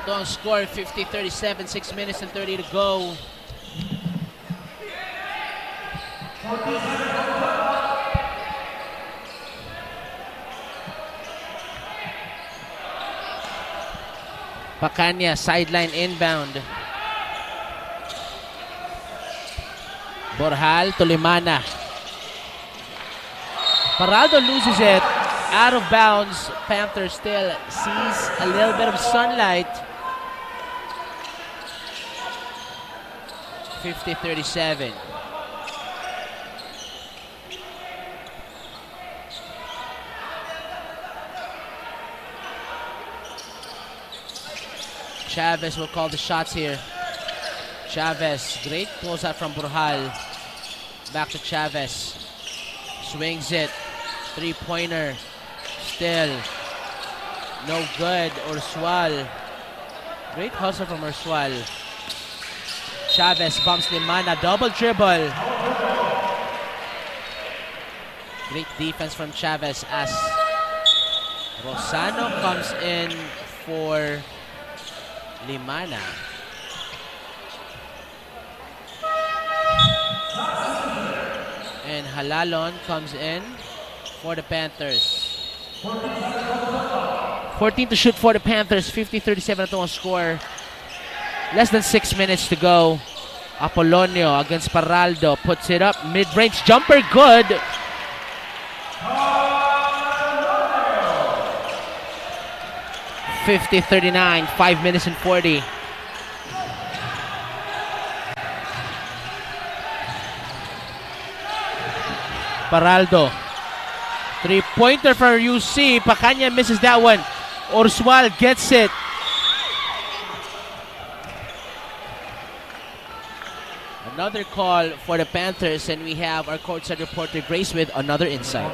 Ito ang score, 50-37, 6 minutes and 30 to go. Pacania, sideline inbound. Borjal to Limana. Paraldo loses it. Out of bounds. Panther still sees a little bit of sunlight. 50-37. Chavez will call the shots here. Chavez, great closeout from Borjal. Back to Chavez. Swings it. Three-pointer. Still. No good. Ursual. Great hustle from Ursual. Chavez bumps Limana. Double dribble. Great defense from Chavez as Rosano comes in for Limana. And Halalon comes in for the Panthers. 14 to shoot for the Panthers. 50-37 ito ang score. Less than 6 minutes to go. Apolonio against Paraldo. Puts it up. Mid-range jumper. Good. $50-39. 5 minutes and 40. Paraldo. Three-pointer for UC. Pacanya misses that one. Ursual gets it. Another call for the Panthers, and we have our courtside reporter Grace with another insight.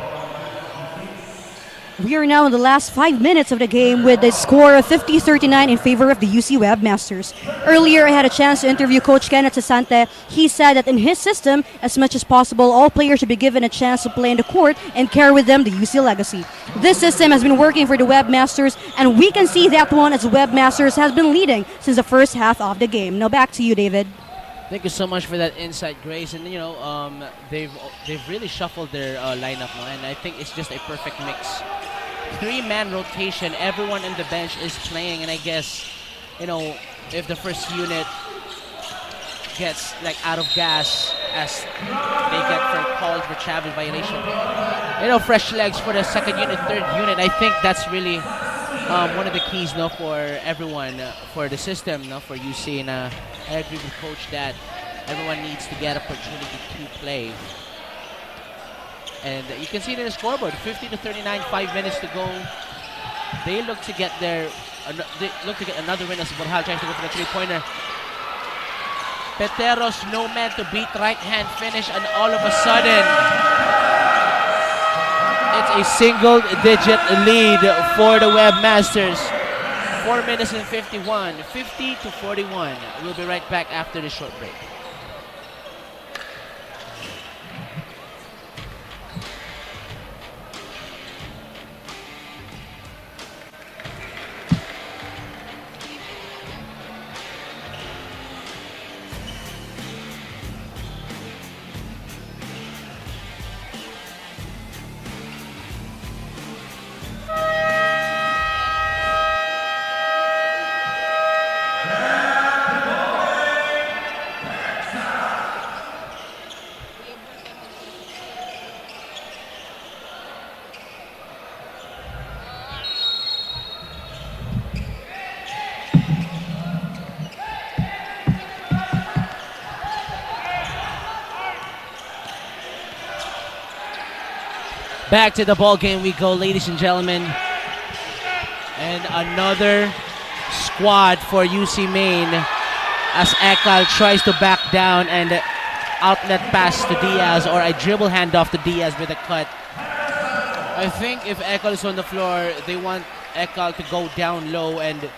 We are now in the last 5 minutes of the game with a score of 50-39 in favor of the UC Webmasters. Earlier, I had a chance to interview Coach Kenneth Sasante. He said that in his system, as much as possible, all players should be given a chance to play in the court and carry with them the UC legacy. This system has been working for the Webmasters, and we can see that one as the Webmasters has been leading since the first half of the game. Now back to you, David. Thank you so much for that insight, Grace. And they've really shuffled their lineup now, and I think it's just a perfect mix. 3-man rotation, everyone in the bench is playing, and I guess, if the first unit gets out of gas as they get called for travel violation, fresh legs for the second unit, third unit, I think that's really one of the keys for everyone, for the system, for UC, and I agree with Coach that everyone needs to get opportunity to play. And you can see it in the scoreboard, 50-39, 5 minutes to go. They look to get another win as Borjal tries to go for the three-pointer. Peteros, no man to beat, right-hand finish, and all of a sudden, it's a single-digit lead for the Webmasters. 4 minutes and 51, 50-41. We'll be right back after this short break. Back to the ball game we go, ladies and gentlemen. And another squad for UC Maine as Ekal tries to back down and outlet pass to Diaz, or a dribble handoff to Diaz with a cut. I think if Ekal is on the floor, they want Ekal to go down low and,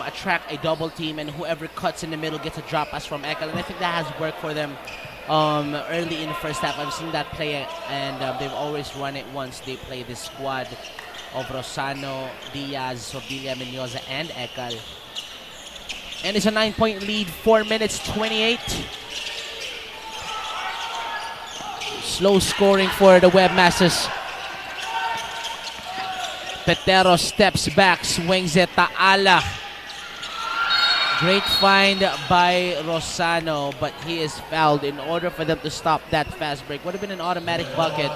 attract a double team, and whoever cuts in the middle gets a drop pass from Ekal. And I think that has worked for them early in the first half. I've seen that play, and they've always run it once they play this squad of Rosano, Diaz, Sobilia, Mendoza, and Ekal. And it's a 9-point lead, 4 minutes 28. Slow scoring for the Webmasters. Petero steps back, swings it, Taala. Great find by Rosano, but he is fouled in order for them to stop that fast break. Would have been an automatic bucket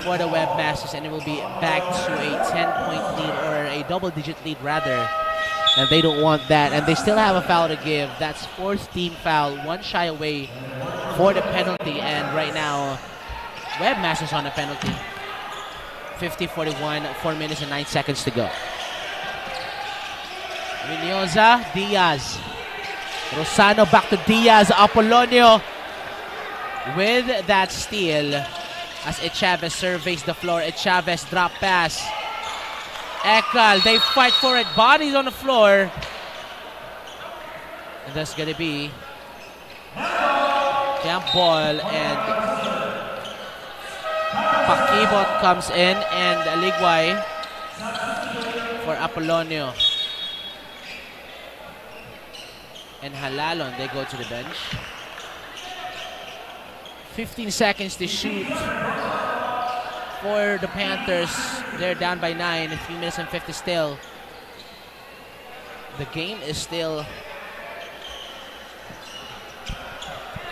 for the Webmasters, and it will be back to a 10-point lead, or a double-digit lead rather. And they don't want that, and they still have a foul to give. That's fourth team foul, one shy away for the penalty, and right now, Webmasters on the penalty. 50-41, 4 minutes and 9 seconds to go. Menyoza, Diaz. Rosano back to Diaz. Apolonio with that steal as 𝐁𝐸 surveys the floor. 𝐁𝐸 drop pass. Ekal, they fight for it. Bodies on the floor. And that's going to be jump ball, and Pakibot comes in, and Ligway for Apolonio. And Halalon, they go to the bench. 15 seconds to shoot for the Panthers. They're down by 9, 3 minutes and 50 still. The game is still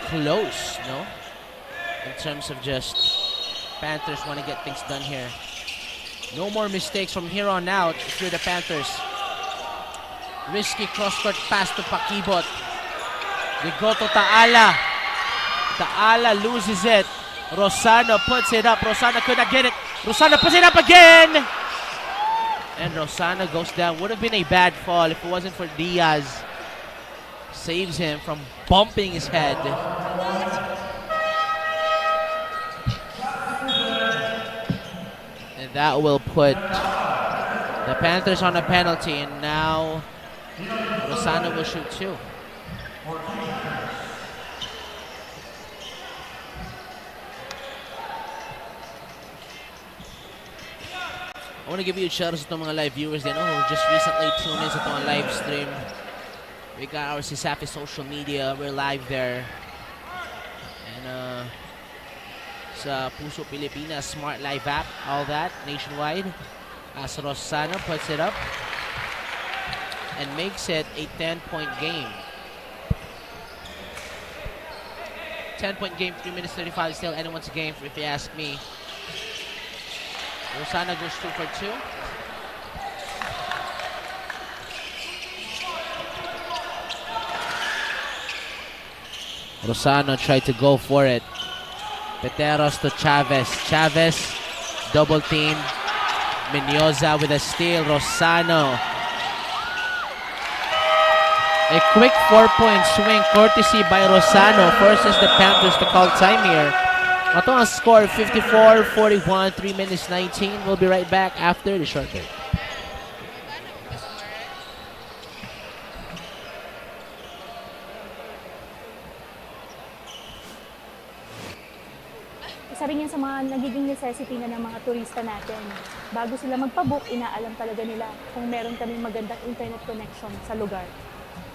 close, no? In terms of just Panthers want to get things done here. No more mistakes from here on out if you're the Panthers. Risky cross-court pass to Pakibot. They go to Taala. Taala loses it. Rosano puts it up. Rosano could not get it. Rosano puts it up again. And Rosano goes down. Would have been a bad fall if it wasn't for Diaz. Saves him from bumping his head. And that will put the Panthers on a penalty. And now Rosano will shoot 2. I want to give you a shout out to mga live viewers who just recently tuned in sa itong live stream. We got our CSAFI social media. We're live there. And sa Puso Pilipinas Smart Live app, all that, nationwide. As Rosano puts it up and makes it a 10-point game. 10-point game, 3 minutes 35 still anyone's game if you ask me. Rosano goes 2 for 2. Rosano tried to go for it. Peteros to 𝐁𝐸. 𝐁𝐸 double team. Menyoza with a steal. Rosano. A quick 4-point swing courtesy by Rosano forces the Panthers to call time here. Ito ang score, 54-41, 3 minutes 19. We'll be right back after the short break. Isa rin yan sa mga nagiging necessity na ng mga turista natin. Bago sila magpabook, inaalam talaga nila kung meron kaming magandang internet connection sa lugar.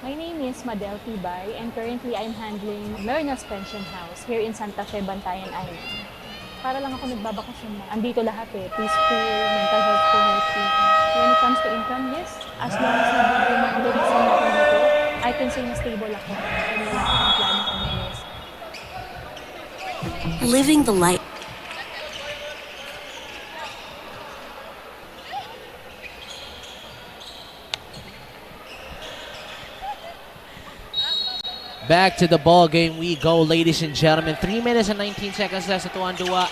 My name is Madel Tibay, and currently I'm handling Learner's Pension House here in Santa Fe, Bantayan Island. Para lang ako nagbabakasyon na. Andito lahat peaceful, mental health ko healthy. When it comes to income, yes, as long as nabigay mga tourism natin dito, I can say na stable ako. And wala akong plano kung yes. Living the life. Back to the ball game we go, ladies and gentlemen. 3 minutes and 19 seconds left sa tuwang duwa.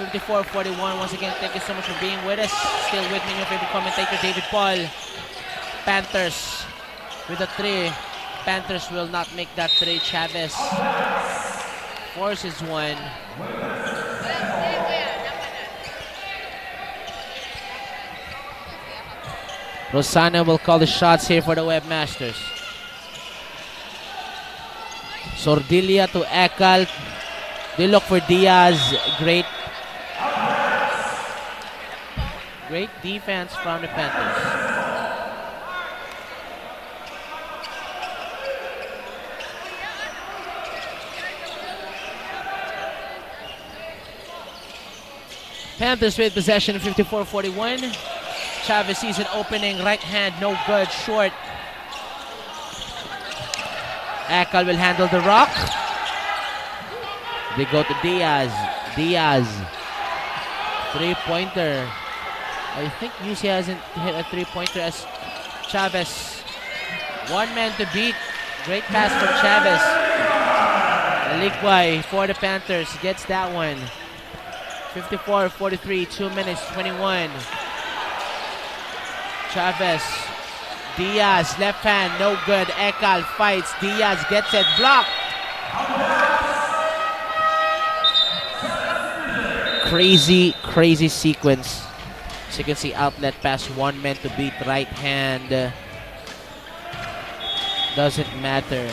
54-41. Once again, thank you so much for being with us. Still with me, your favorite commentator, David Paul. Panthers with a 3. Panthers will not make that 3. 𝐁𝐸 forces one. Rosano will call the shots here for the Webmasters. Sordilia to Ekal. They look for Diaz. Great defense from the Panthers. Panthers with possession, 54-41. 𝐁𝐸 sees an opening, right hand, no good, short. Ekal will handle the rock. They go to Diaz. Diaz. Three-pointer. I think UC hasn't hit a three-pointer as Chavez. One man to beat. Great pass from Chavez. Aliquay for the Panthers gets that one. 54-43, 2 minutes, 21. Chavez. Diaz, left hand, no good. Ekal fights. Diaz gets it, blocked. Crazy sequence. As you can see, outlet pass, one man to beat, right hand. Doesn't matter.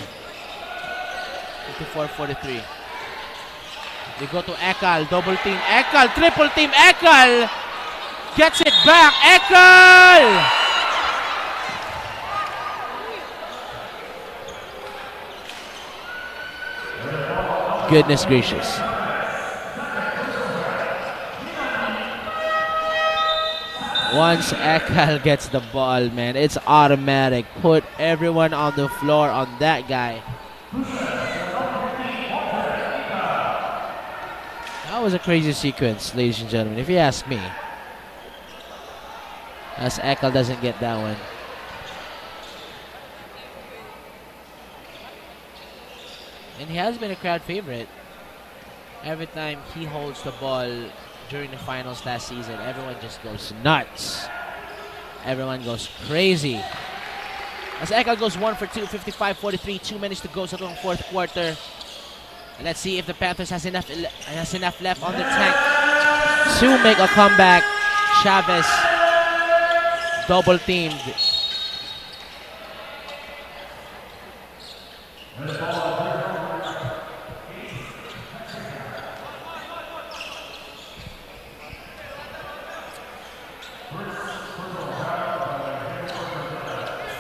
54-43. They go to Ekal, double team. Ekal, triple team. Ekal gets it back. Ekal! Goodness gracious. Once Ekal gets the ball, man, it's automatic. Put everyone on the floor on that guy. That was a crazy sequence, ladies and gentlemen, if you ask me. As Ekal doesn't get that one. And he has been a crowd favorite. Every time he holds the ball during the finals last season, everyone just goes nuts. Everyone goes crazy. As Ekal goes 1 for 2, 55-43, 2 minutes to go, so long fourth quarter. And let's see if the Panthers has enough left on their tank to make a comeback. Chavez double teamed.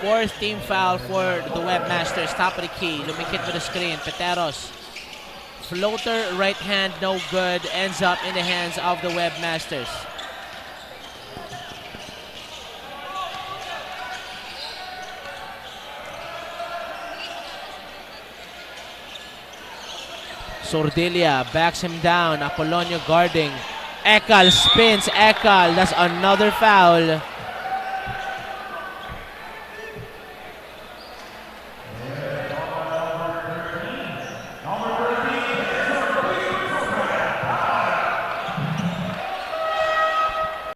Fourth team foul for the Webmasters. Top of the key. Lumikit with the screen. Peteros. Floater, right hand, no good. Ends up in the hands of the Webmasters. Sordilia backs him down. Apolonio guarding. Ekal spins. Ekal. That's another foul.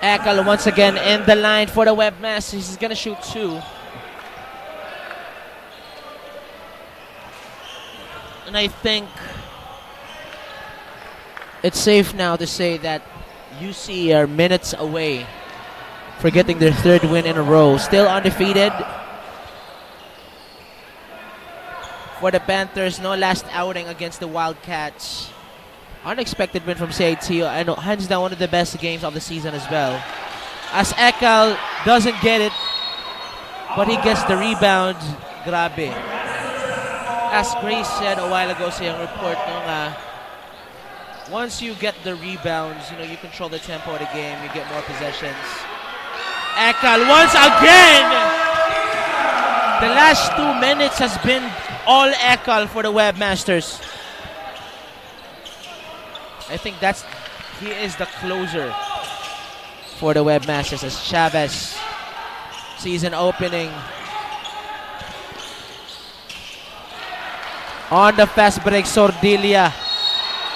Ekal once again in the line for the Webmasters. He's going to shoot 2. And I think it's safe now to say that UC are minutes away for getting their 3rd win in a row. Still undefeated for the Panthers. No last outing against the Wildcats. Unexpected win from CIT, and hands down one of the best games of the season as well. As Ekal doesn't get it, but he gets the rebound. Grabe. As Grace said a while ago sa yung report, once you get the rebounds, you control the tempo of the game, you get more possessions. Ekal once again! The last 2 minutes has been all Ekal for the Webmasters. I think he is the closer for the Webmasters as Chavez season opening. On the fast break, Sordilia.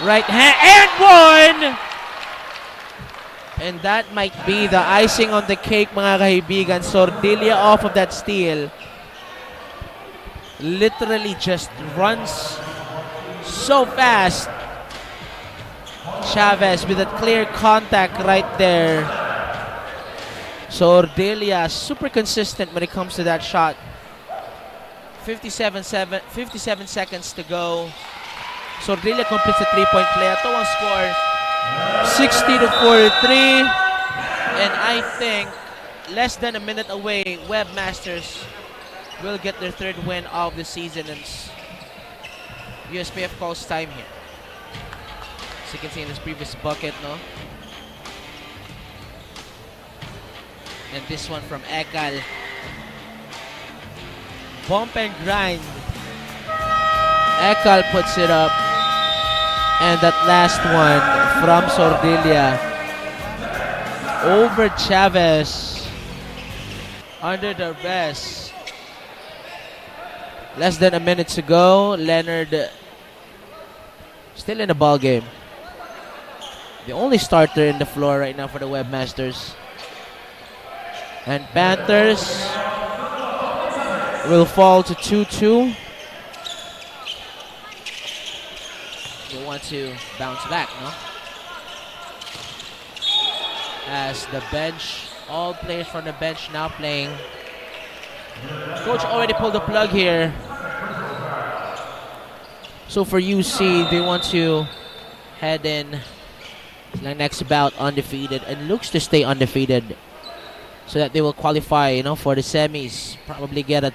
Right hand and one! And that might be the icing on the cake, mga kaibigan. Sordilia off of that steal. Literally just runs so fast. Chavez with that clear contact right there. Sordilia super consistent when it comes to that shot. 57 seconds to go. Sordilia completes the 3-point play. Ito ang score 60-43. And I think less than a minute away, Webmasters will get their 3rd win of the season. And USPF calls time here. As you can see in this previous bucket, no? And this one from Ekal. Bump and grind. Ekal puts it up. And that last one from Sordilla over Chavez under the rest. Less than a minute to go. Leonard still in the ball game. The only starter in the floor right now for the Webmasters. And Panthers will fall to 2-2. They want to bounce back, no? As the bench, all players from the bench now playing. Coach already pulled the plug here. So for UC, they want to head in the next bout undefeated and looks to stay undefeated so that they will qualify, you know, for the semis. Probably get a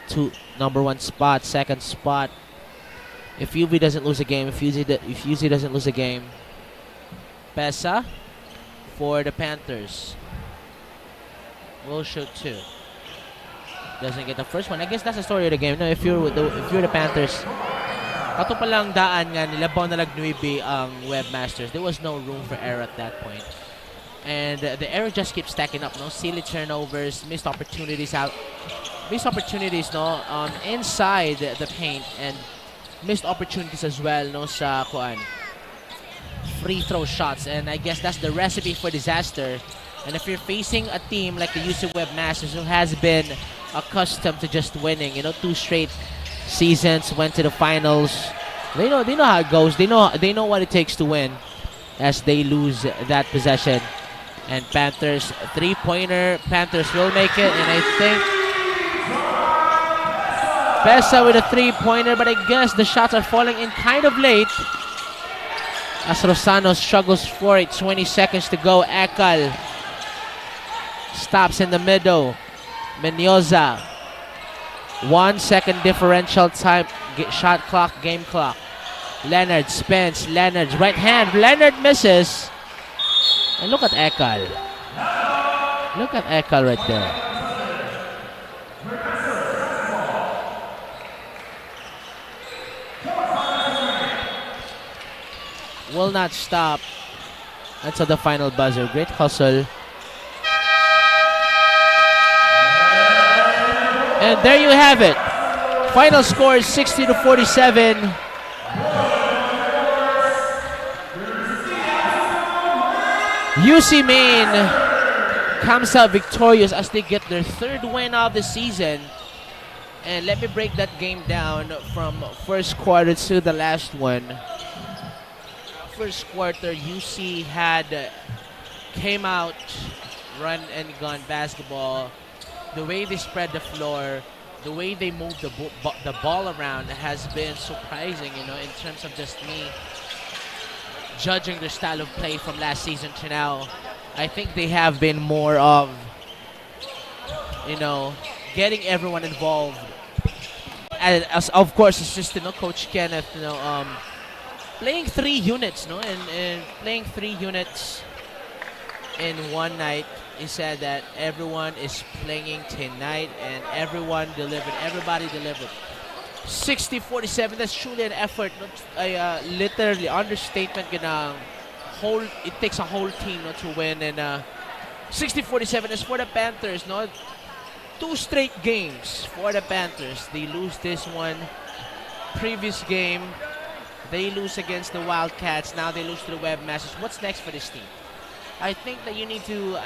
number 1 spot, 2nd spot. If UV doesn't lose a game, if UC doesn't lose a game. Pesa for the Panthers will shoot 2. Doesn't get the first one. I guess that's the story of the game. No, if you're the Panthers, kato palang daan nga nila na nagnuibi ang Webmasters. There was no room for error at that point. And the error just keeps stacking up, no? Silly turnovers, missed opportunities, no? Inside the paint, and missed opportunities as well, no? Sa free throw shots, and I guess that's the recipe for disaster. And if you're facing a team like the UC Webmasters, who has been accustomed to just winning, you know, 2 straight seasons, went to the finals, they know how it goes. They know what it takes to win, as they lose that possession. And Panthers 3-pointer. Panthers will make it, and I think Pesa with a 3-pointer, but I guess the shots are falling in kind of late as Rosano struggles for it. 20 seconds to go. Ekal stops in the middle. Mendoza, 1 second differential time, shot clock, game clock. Leonard spins. Leonard's right hand. Leonard misses. And look at Ekal. Look at Ekal right there. Will not stop until the final buzzer. Great hustle. And there you have it. Final score is 60-47. UC Maine comes out victorious as they get their 3rd win of the season. And let me break that game down from first quarter to the last one. First quarter, UC came out, run and gun basketball. The way they spread the floor, the way they move the ball around has been surprising, you know, in terms of just me judging their style of play from last season to now. I think they have been more of, you know, getting everyone involved. As of course, assistant, no, Coach Kenneth, you know, playing 3 units, no, and playing 3 units in one night. He said that everyone is playing tonight and everyone delivered. Everybody delivered. 60-47. That's truly an effort. Literally understatement. It takes a whole team, no, to win. And 60-47 is for the Panthers. No, 2 straight games for the Panthers. They lose this one. Previous game, they lose against the Wildcats. Now they lose to the Webmasters. What's next for this team? I think you need to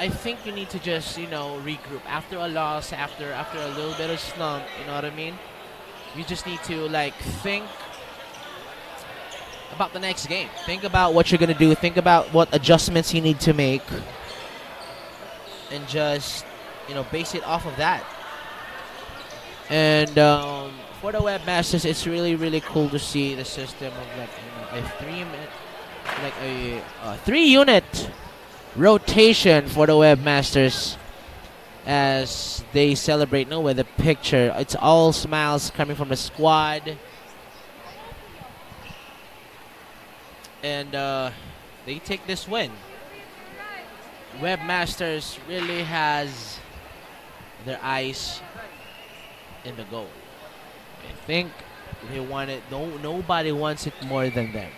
just, you know, regroup after a loss, after a little bit of slump. You know what I mean? You just need to think about the next game. Think about what you're gonna do. Think about what adjustments you need to make, and just, you know, base it off of that. And for the Webmasters, it's really, really cool to see the system of a 3-unit rotation for the Webmasters as they celebrate, no, with a picture. It's all smiles coming from the squad. And they take this win. Webmasters really has their eyes in the goal. I think They want it. Nobody wants it more than them.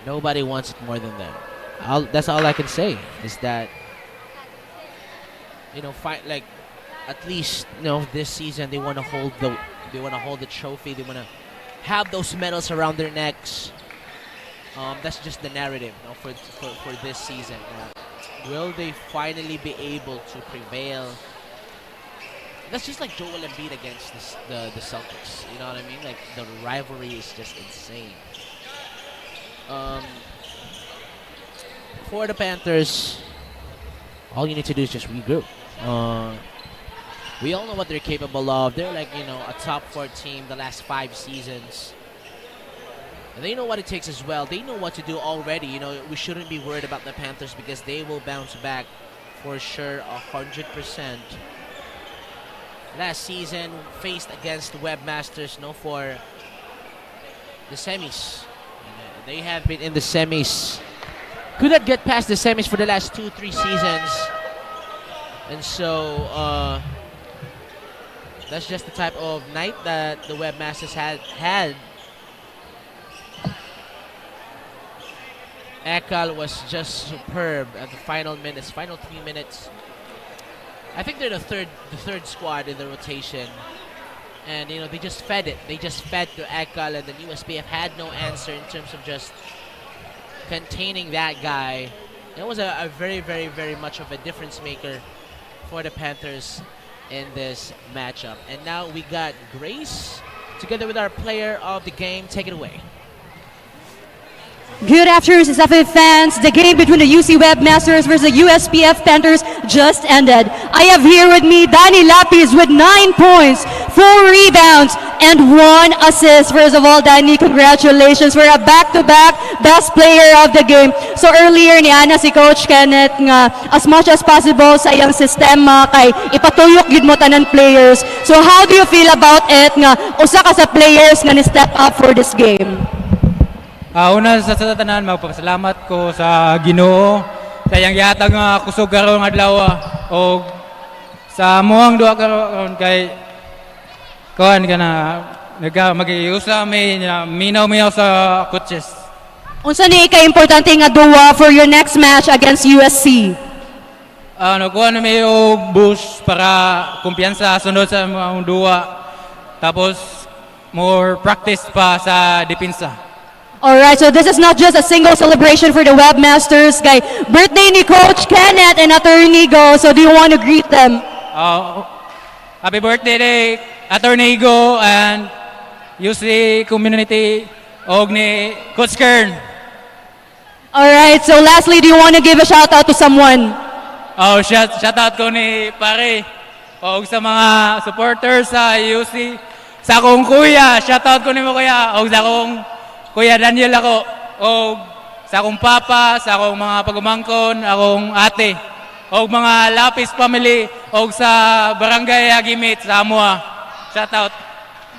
Nobody wants it more than them. That's all I can say is that, fight like at least this season they want to hold the trophy. They want to have those medals around their necks. That's just the narrative for this season. Will they finally be able to prevail? That's just like Joel Embiid against the Celtics. You know what I mean? Like, the rivalry is just insane. For the Panthers, all you need to do is just regroup. We all know what they're capable of. They're like, a top 4 team the last 5 seasons. And they know what it takes as well. They know what to do already. We shouldn't be worried about the Panthers because they will bounce back for sure 100%. Last season, faced against the Webmasters for the semis. They have been in the semis. Could not get past the semis for the last 2-3 seasons. And so, that's just the type of night that the Webmasters had. 𝐬𝐬 was just superb at the final 3 minutes. I think they're the third squad in the rotation. And, they just fed it. They just fed to 𝐬𝐬, and the USPF had no answer in terms of just containing that guy. It was a very, very, very much of a difference maker for the Panthers in this matchup. And now we got Grace together with our player of the game. Take it away. Good afternoon, SFA fans. The game between the UC Webmasters versus the USPF Panthers just ended. I have here with me Danny Lapis with 9 points, 4 rebounds, and 1 assist. First of all, Danny, congratulations for a back-to-back best player of the game. So earlier, niana si Coach Kenneth nga as much as possible sa iyang sistema kay ipatuyok gid mo tanan players. So how do you feel about it nga usa ka sa players nga ni-step up for this game? Una sa tanan, magpasalamat ko sa Ginoo sa iyang gihatag nga kusog karong adlaw o sa muang duha karon kay kuan kana mag-iusa may minaw sa coaches. Unsa ni ka importante nga duwa for your next match against USC? Kuha na may boost para kumpiyansa sunod sa mga duwa. Tapos more practice pa sa depensa. Alright, so this is not just a single celebration for the Webmasters. Kay birthday ni Coach Kenneth and Attorney Go. So do you want to greet them? Happy birthday, Attorney Go and UC community og ni Coach Kern. Alright, so lastly, do you want to give a shout out to someone? Shout out ko ni pare og sa mga supporters sa UC. Sa akong kuya, shout out ko ni mo kuya og sa akong Kuya Daniel ako, o sa akong papa, sa akong mga pagumangkon, akong ate, o mga Lapis family, o sa barangay Agimit, sa Amua. Shout out.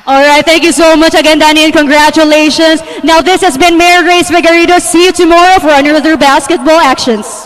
Alright, thank you so much again, Danny, and congratulations. Now this has been Mayor Grace Vigarido. See you tomorrow for another basketball actions.